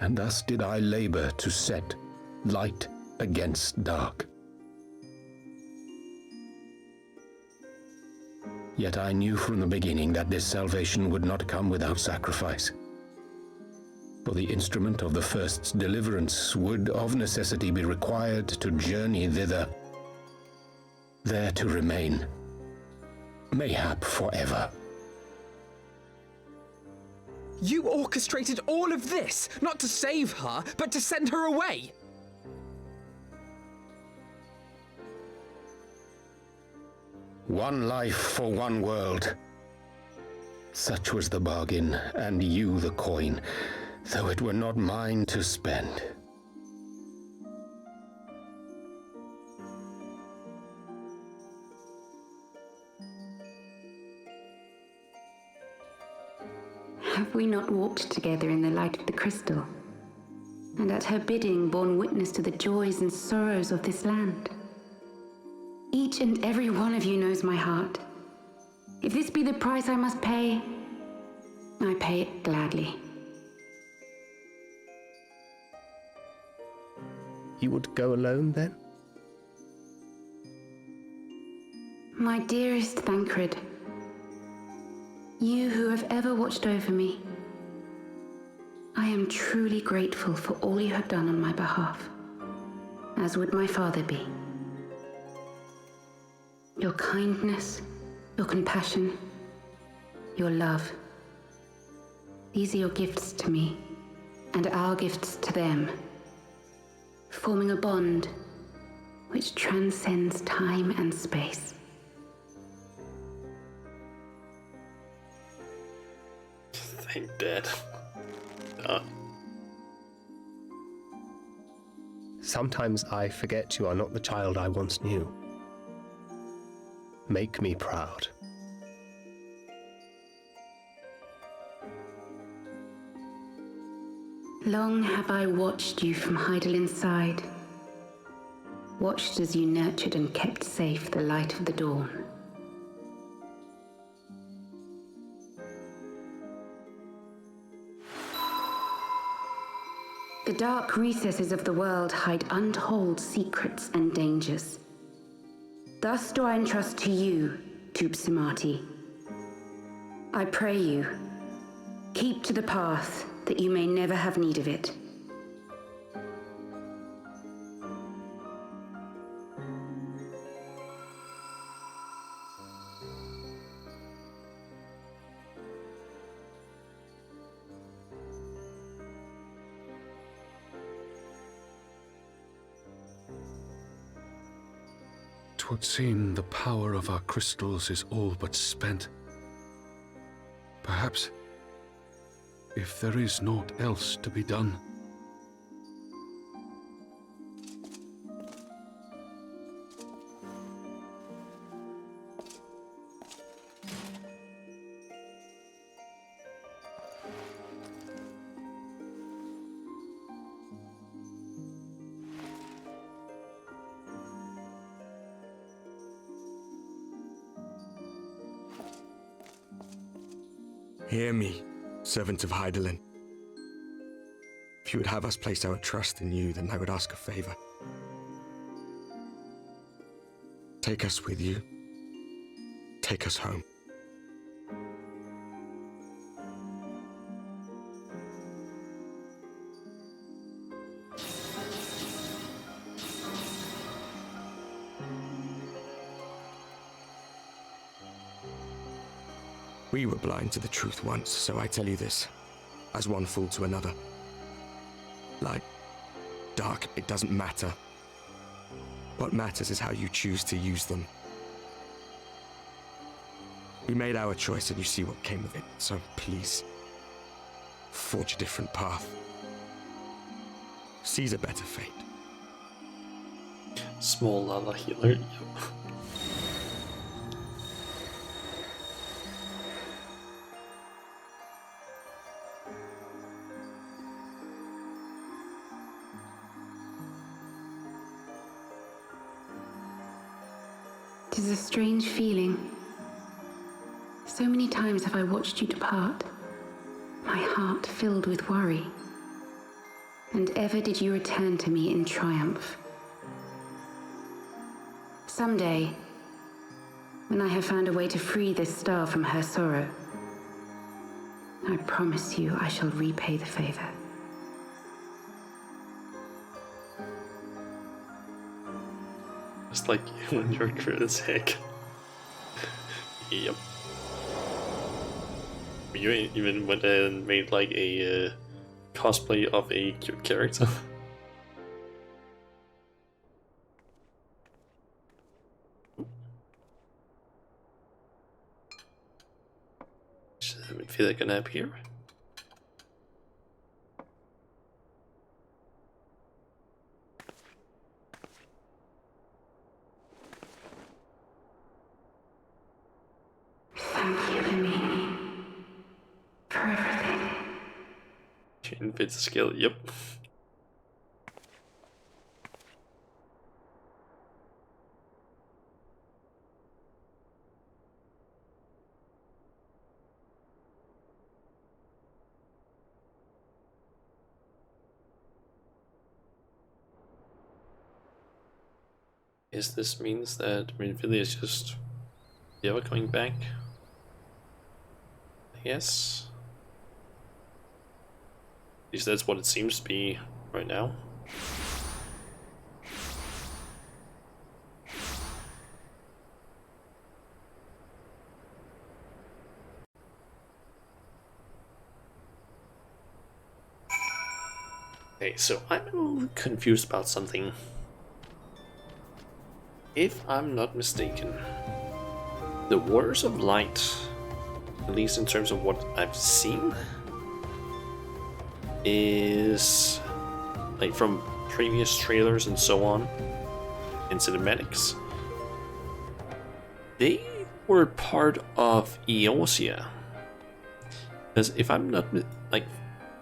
Speaker 12: And thus did I labor to set light against dark. Yet I knew from the beginning that this salvation would not come without sacrifice. For the instrument of the first's deliverance would of necessity be required to journey thither, there to remain, mayhap forever.
Speaker 5: You orchestrated all of this, not to save her, but to send her away!
Speaker 12: One life for one world. Such was the bargain, and you the coin, though it were not mine to spend.
Speaker 14: Have we not walked together in the light of the crystal, and at her bidding borne witness to the joys and sorrows of this land? Each and every one of you knows my heart. If this be the price I must pay, I pay it gladly.
Speaker 8: You would go alone, then?
Speaker 14: My dearest Thancred, you who have ever watched over me, I am truly grateful for all you have done on my behalf, as would my father be. Your kindness, your compassion, your love. These are your gifts to me, and our gifts to them, forming a bond which transcends time and space.
Speaker 1: Thank Dad.
Speaker 8: Sometimes I forget you are not the child I once knew. Make me proud.
Speaker 14: Long have I watched you from Hydaelyn's side, watched as you nurtured and kept safe the light of the dawn. The dark recesses of the world hide untold secrets and dangers. Thus do I entrust to you, Tupsimati. I pray you, keep to the path that you may never have need of it.
Speaker 15: Twould seem the power of our crystals is all but spent. Perhaps, if there is naught else to be done.
Speaker 10: Hear me, servant of Hydaelyn. If you would have us place our trust in you, then I would ask a favor. Take us with you. Take us home. We were blind to the truth once, so I tell you this, as one fool to another. Light, dark, it doesn't matter. What matters is how you choose to use them. We made our choice and you see what came of it, so please, forge a different path. Seize a better fate.
Speaker 1: Small lava healer.
Speaker 14: It is a strange feeling. So many times have I watched you depart, my heart filled with worry. And ever did you return to me in triumph. Someday, when I have found a way to free this star from her sorrow, I promise you I shall repay the favor.
Speaker 1: Just like when you're critic. Yep. You even went and made like a cosplay of a cute character. I feel like an app here.
Speaker 14: Thank you, Lamini, for everything.
Speaker 1: Chain fits skill, yep. Guess this means that Minvili is just ever coming back. Yes. At least that's what it seems to be right now. Okay, so I'm a little confused about something. If I'm not mistaken, the Warriors of Light, at least in terms of what I've seen, is like from previous trailers and so on, and cinematics. They were part of Eosia. Because if I'm not, like,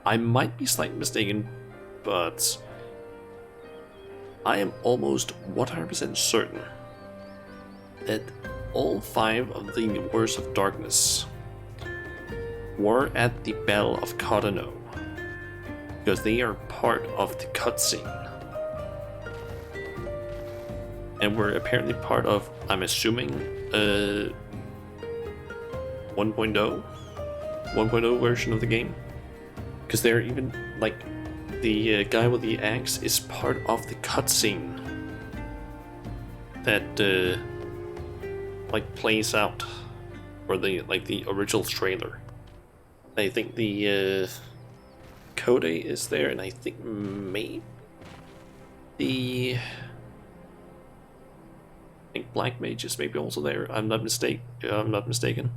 Speaker 1: I might be slightly mistaken, but I am almost 100% certain that all 5 of the Warriors of Darkness were at the Battle of Cardano, because they are part of the cutscene. And were apparently part of, I'm assuming, 1.0 version of the game. Because they're even, like, the guy with the axe is part of the cutscene that like plays out, or the original trailer. I think the Code is there, and I think maybe I think Black Mage is maybe also there. I'm not mistaken.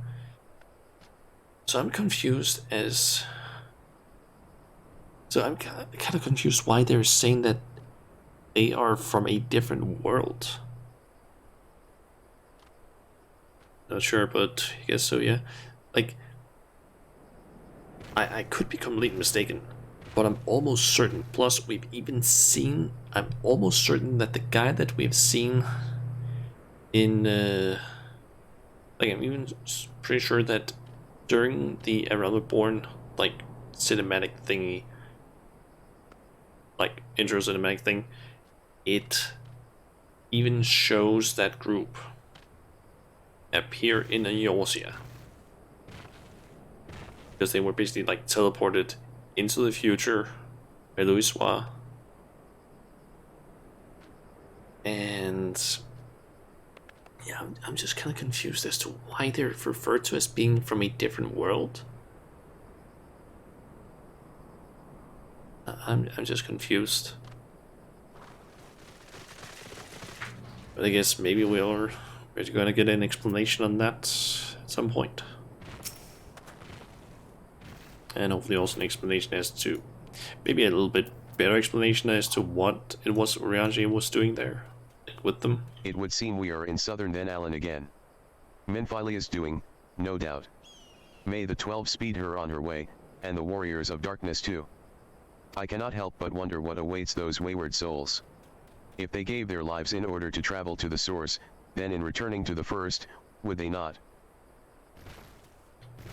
Speaker 1: So I'm confused as. So I'm kind of confused why they're saying that they are from a different world. Not sure, but I guess so, yeah. Like, I could be completely mistaken, but I'm almost certain. Plus, we've even seen, I'm almost certain that the guy that we've seen in, like, I'm even pretty sure that during the Era Reborn, like, cinematic thingy, like intro cinematic thing, it even shows that group appear in Eosia, because they were basically like teleported into the future by Louisoix, and yeah, I'm just kind of confused as to why they're referred to as being from a different world. I'm just confused. But I guess maybe we're going to get an explanation on that at some point. And hopefully also an explanation as to, maybe a little bit better explanation as to what it was Urianger was doing there with them.
Speaker 2: It would seem we are in southern Then Allen again. Menphili is doing, no doubt. May the 12 speed her on her way, and the Warriors of Darkness too. I cannot help but wonder what awaits those wayward souls. If they gave their lives in order to travel to the source, then in returning to the first, would they not?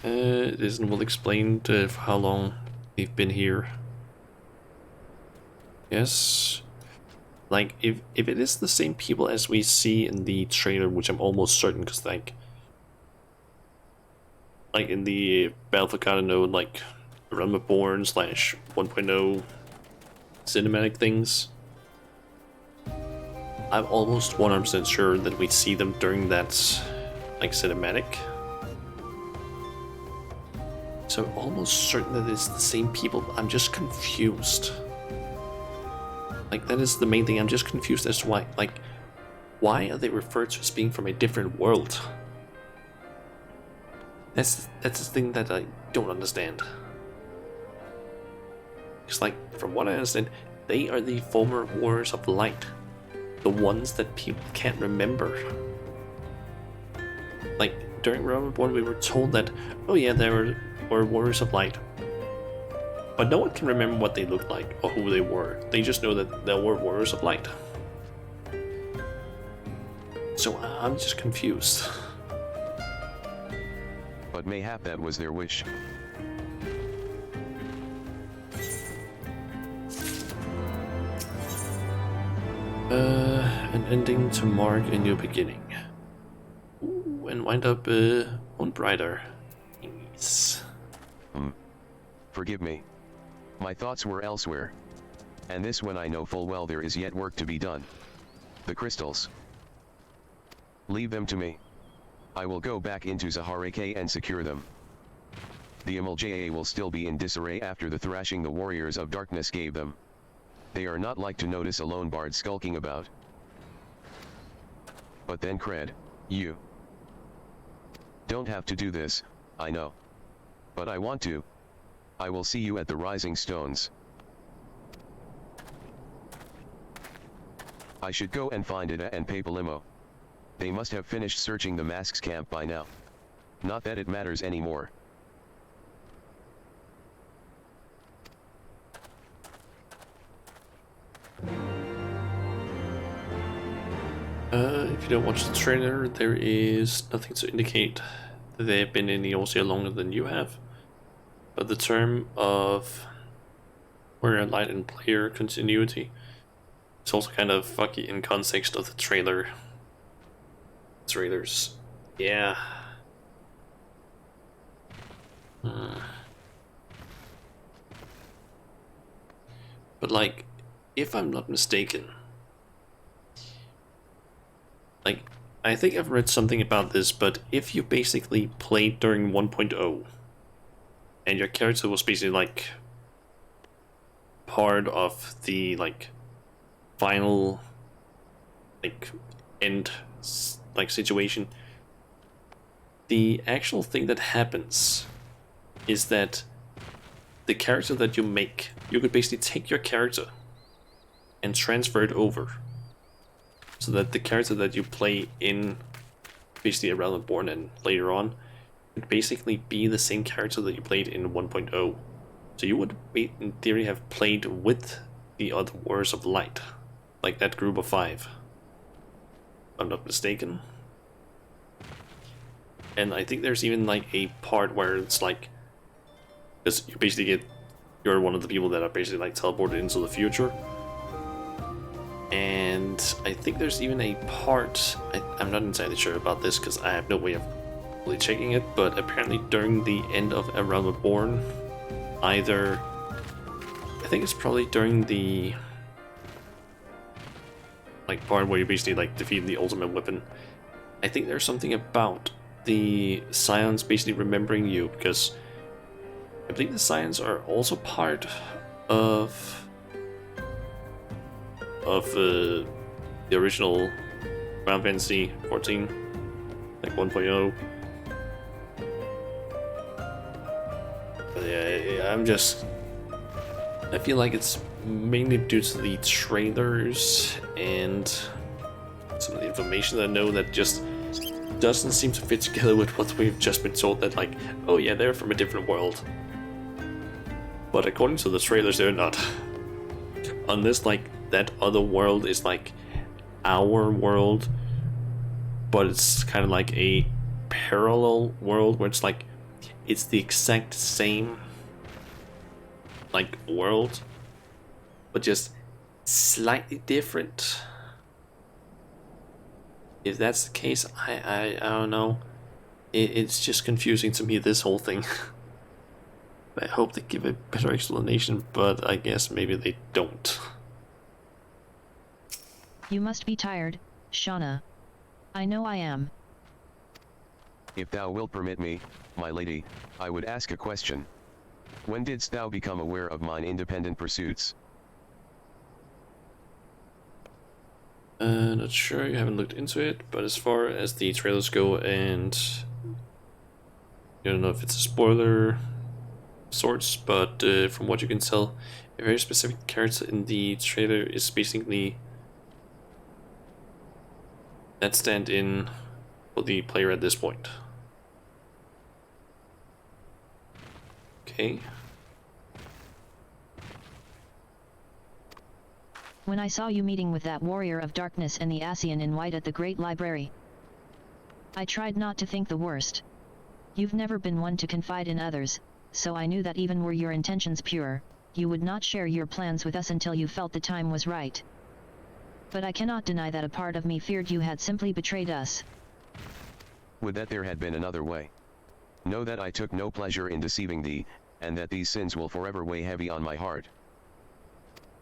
Speaker 1: It isn't well explained for how long they've been here. Yes. Like, if it is the same people as we see in the trailer, which I'm almost certain, because like in the Battle for Cardano, like Realm Reborn / 1.0 cinematic things, I'm almost 100% sure that we see them during that, like, cinematic. So I'm almost certain that it's the same people. I'm just confused. Like, that is the main thing. I'm just confused as to why. Like, why are they referred to as being from a different world? That's the thing that I don't understand. It's like, from what I understand, they are the former Warriors of Light. The ones that people can't remember. Like, during Realm Reborn, we were told that, oh yeah, they were Warriors of Light. But no one can remember what they looked like or who they were. They just know that they were Warriors of Light. So I'm just confused.
Speaker 2: But mayhap that was their wish.
Speaker 1: An ending to mark a new beginning. Ooh, and wind up on brighter things.
Speaker 2: Forgive me. My thoughts were elsewhere. And this when I know full well there is yet work to be done. The crystals. Leave them to me. I will go back into Zahareke and secure them. The Imulja will still be in disarray after the thrashing the warriors of darkness gave them. They are not like to notice a lone bard skulking about. But then Cred, you don't have to do this, I know. But I want to. I will see you at the Rising Stones. I should go and find Ida and Papalimo. They must have finished searching the Masks camp by now. Not that it matters anymore.
Speaker 1: If you don't watch the trailer, there is nothing to indicate that they have been in Eorzea longer than you have. But the term of Warrior Light and player continuity is also kind of fucky in context of the trailers. Yeah. But like, if I'm not mistaken, like, I think I've read something about this, but if you basically played during 1.0 and your character was basically like part of the like final like end like situation, the actual thing that happens is that the character that you make, you could basically take your character and transfer it over so that the character that you play in basically A Realm Reborn and later on would basically be the same character that you played in 1.0. So you would in theory have played with the other Warriors of Light, like that group of 5, if I'm not mistaken. And I think there's even like a part where it's like, because you basically you're one of the people that are basically like teleported into the future. And I think there's even a part, I'm not entirely sure about this because I have no way of really checking it, but apparently during the end of A Realm Reborn, either, I think it's probably during the like part where you basically like defeat the ultimate weapon, I think there's something about the Scions basically remembering you, because I believe the Scions are also part of the original Final Fantasy 14, like 1.0. But yeah, I feel like it's mainly due to the trailers and some of the information that I know that just doesn't seem to fit together with what we've just been told, that like, oh yeah, they're from a different world. But according to the trailers, they're not. Unless like that other world is like our world, but it's kind of like a parallel world where it's like it's the exact same like world, but just slightly different. If that's the case, I don't know. It's just confusing to me, this whole thing. I hope they give a better explanation, but I guess maybe they don't.
Speaker 3: You must be tired, Shauna. I know I am.
Speaker 2: If thou wilt permit me, my lady, I would ask a question. When didst thou become aware of mine independent pursuits?
Speaker 1: Not sure, you haven't looked into it, but as far as the trailers go, and you don't know if it's a spoiler sorts, but from what you can tell, a very specific character in the trailer is basically that stand-in for the player at this point. Okay.
Speaker 3: When I saw you meeting with that warrior of darkness and the Ascian in white at the Great Library, I tried not to think the worst. You've never been one to confide in others, so I knew that even were your intentions pure, you would not share your plans with us until you felt the time was right. But I cannot deny that a part of me feared you had simply betrayed us.
Speaker 2: Would that there had been another way. Know that I took no pleasure in deceiving thee, and that these sins will forever weigh heavy on my heart.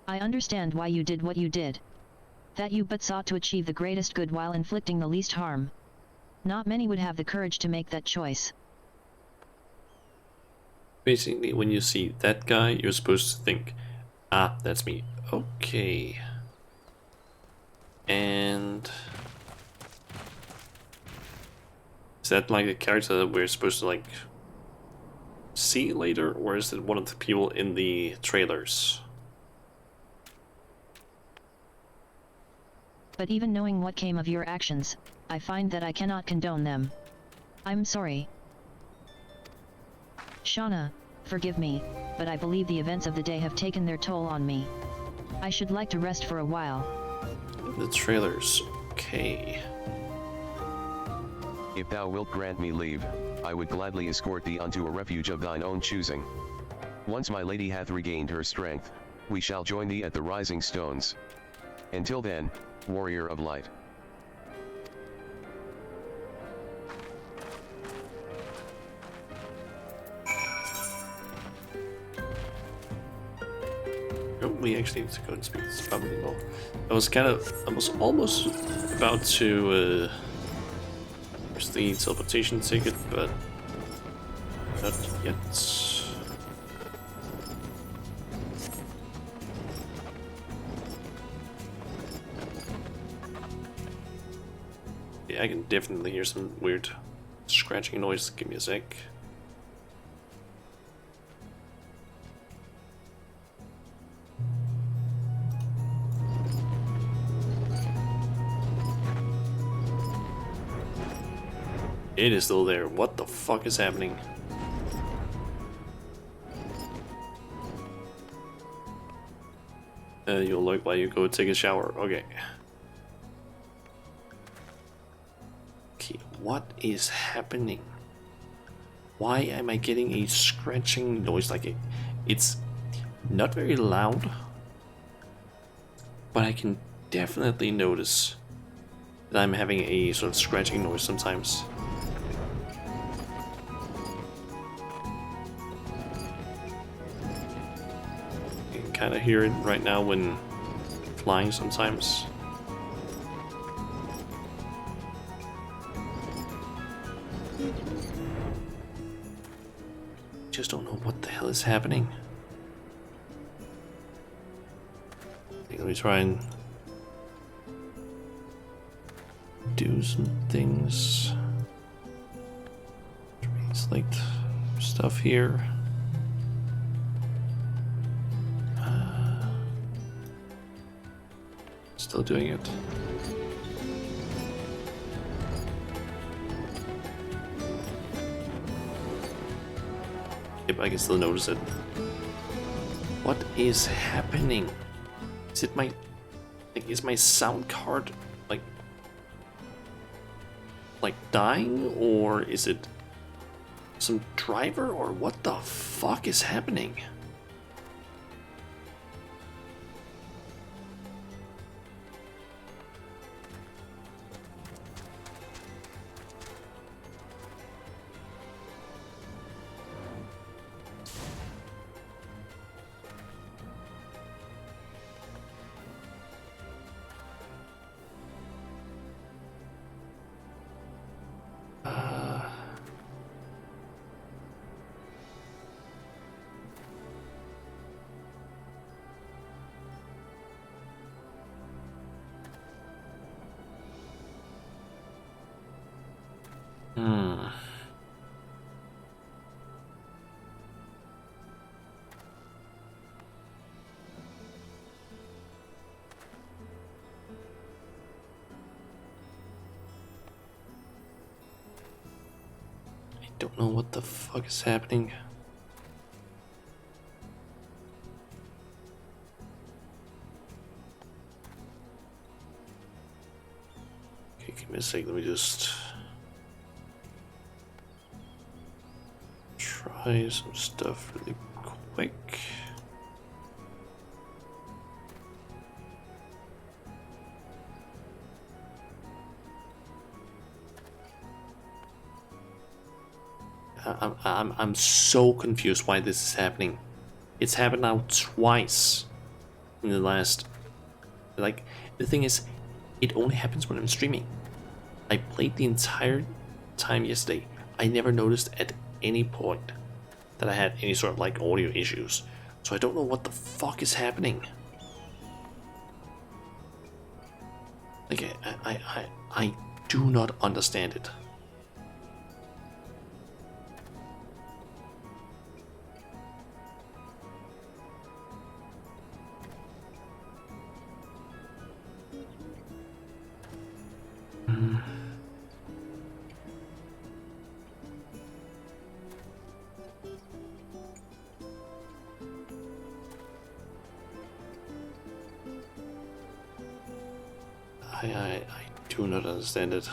Speaker 3: I understand why you did what you did. That you but sought to achieve the greatest good while inflicting the least harm. Not many would have the courage to make that choice.
Speaker 1: Basically, when you see that guy, you're supposed to think, ah, that's me. Okay. And is that like a character that we're supposed to like see later, or is it one of the people in the trailers?
Speaker 3: But even knowing what came of your actions, I find that I cannot condone them. I'm sorry. Shauna, forgive me, but I believe the events of the day have taken their toll on me. I should like to rest for a while.
Speaker 1: The trailers, okay.
Speaker 2: If thou wilt grant me leave, I would gladly escort thee unto a refuge of thine own choosing. Once my lady hath regained her strength, we shall join thee at the rising stones. Until then, warrior of light.
Speaker 1: Oh, we actually need to go and speak to this probably more. I was almost about to use the teleportation ticket, but not yet. Yeah, I can definitely hear some weird scratching noise. Give me a sec. It is still there. What the fuck is happening? You'll look while you go take a shower. Okay. Okay, what is happening? Why am I getting a scratching noise like it's not very loud, but I can definitely notice that I'm having a sort of scratching noise sometimes. You can kind of hear it right now when flying sometimes. Just don't know what the hell is happening. Let me try and do some things. Translate stuff here. Still doing it. Yep, I can still notice it. What is happening? Is it my... like, is my sound card, like dying? Or is it some driver? Or what the fuck is happening? don't know what the fuck is happening. Okay, give me a sec, let me just try some stuff really quick. I'm so confused why this is happening. It's happened now twice in the last, like, the thing is, it only happens when I'm streaming. I played the entire time yesterday. I never noticed at any point that I had any sort of like audio issues. So I don't know what the fuck is happening. Like, I do not understand it. I do not understand it.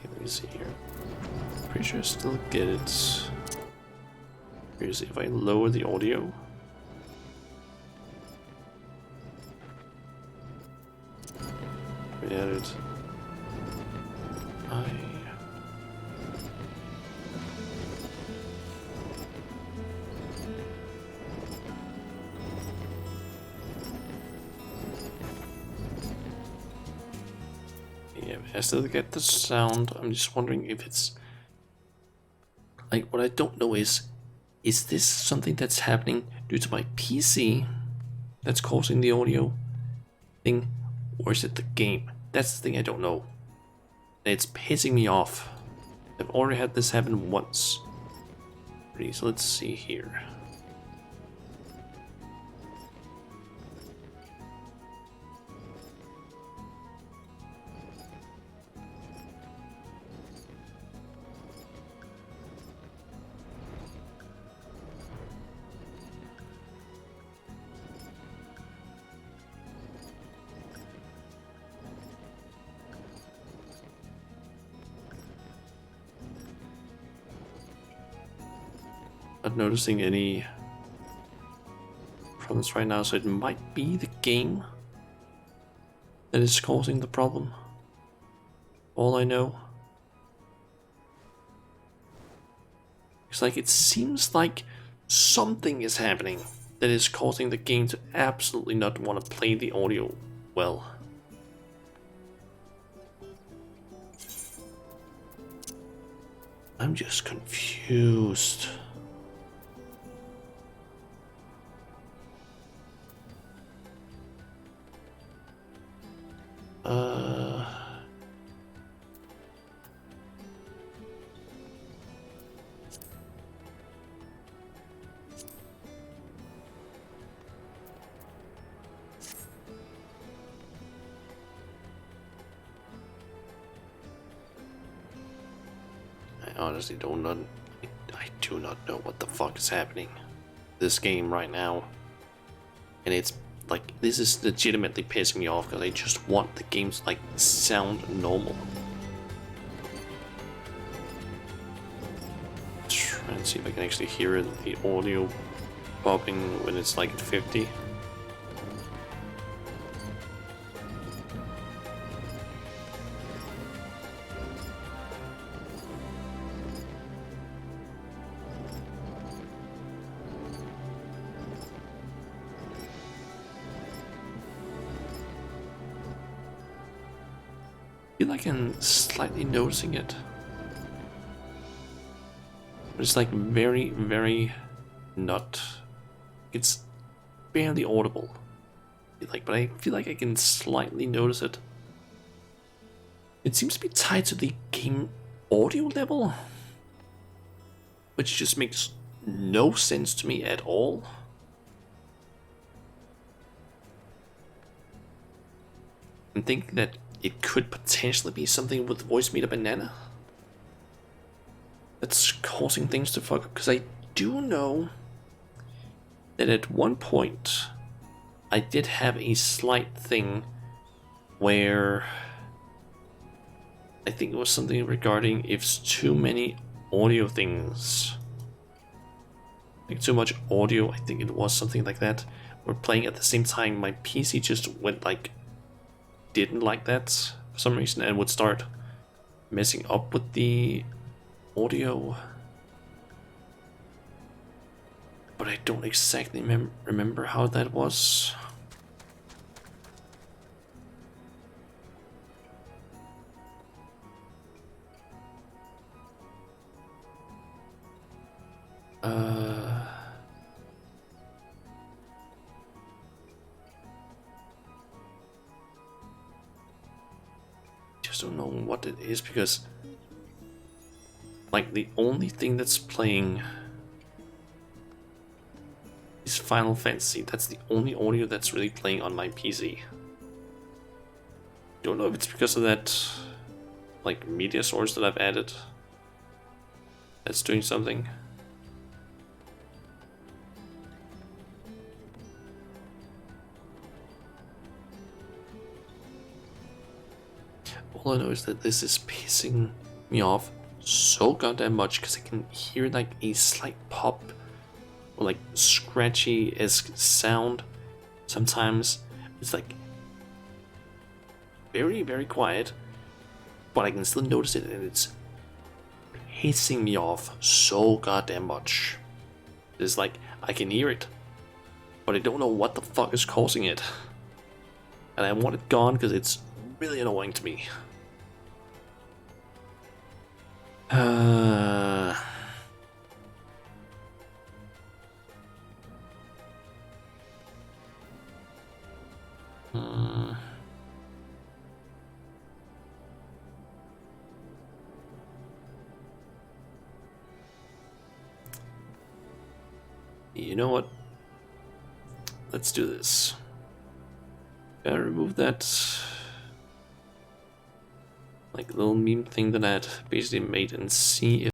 Speaker 1: Let me see here. Pretty sure I still get it. Here's if I lower the audio. We added. I still get the sound. I'm just wondering if it's like, what I don't know is this something that's happening due to my PC that's causing the audio thing, or is it the game? That's the thing I don't know. And it's pissing me off. I've already had this happen once. So let's see here. Not noticing any problems right now, so it might be the game that is causing the problem. All I know. It's like, it seems like something is happening that is causing the game to absolutely not want to play the audio well. I'm just confused. I honestly don't know. I do not know what the fuck is happening. This game right now, and it's like, this is legitimately pissing me off because I just want the game to like sound normal. Let's see if I can actually hear the audio popping when it's like at 50. I feel like I'm slightly noticing it. It's like very, very not. It's barely audible. Like, but I feel like I can slightly notice it. It seems to be tied to the game audio level, which just makes no sense to me at all. I'm thinking that it could potentially be something with Voice Meter Banana that's causing things to fuck up, because I do know that at one point I did have a slight thing where I think it was something regarding if it's too many audio things, like too much audio, I think it was something like that. We're playing at the same time, my PC just went like, didn't like that for some reason and would start messing up with the audio. But I don't exactly remember how that was. Just don't know what it is, because like the only thing that's playing is Final Fantasy. That's the only audio that's really playing on my PC. Don't know if it's because of that like media source that I've added that's doing something. All I know is that this is pissing me off so goddamn much, because I can hear like a slight pop or like scratchy-esque sound. Sometimes it's like very, very quiet, but I can still notice it, and it's pissing me off so goddamn much. It's like I can hear it, but I don't know what the fuck is causing it, and I want it gone because it's really annoying to me. You know what? Let's do this. Gotta remove that like little meme thing that I had basically made and see if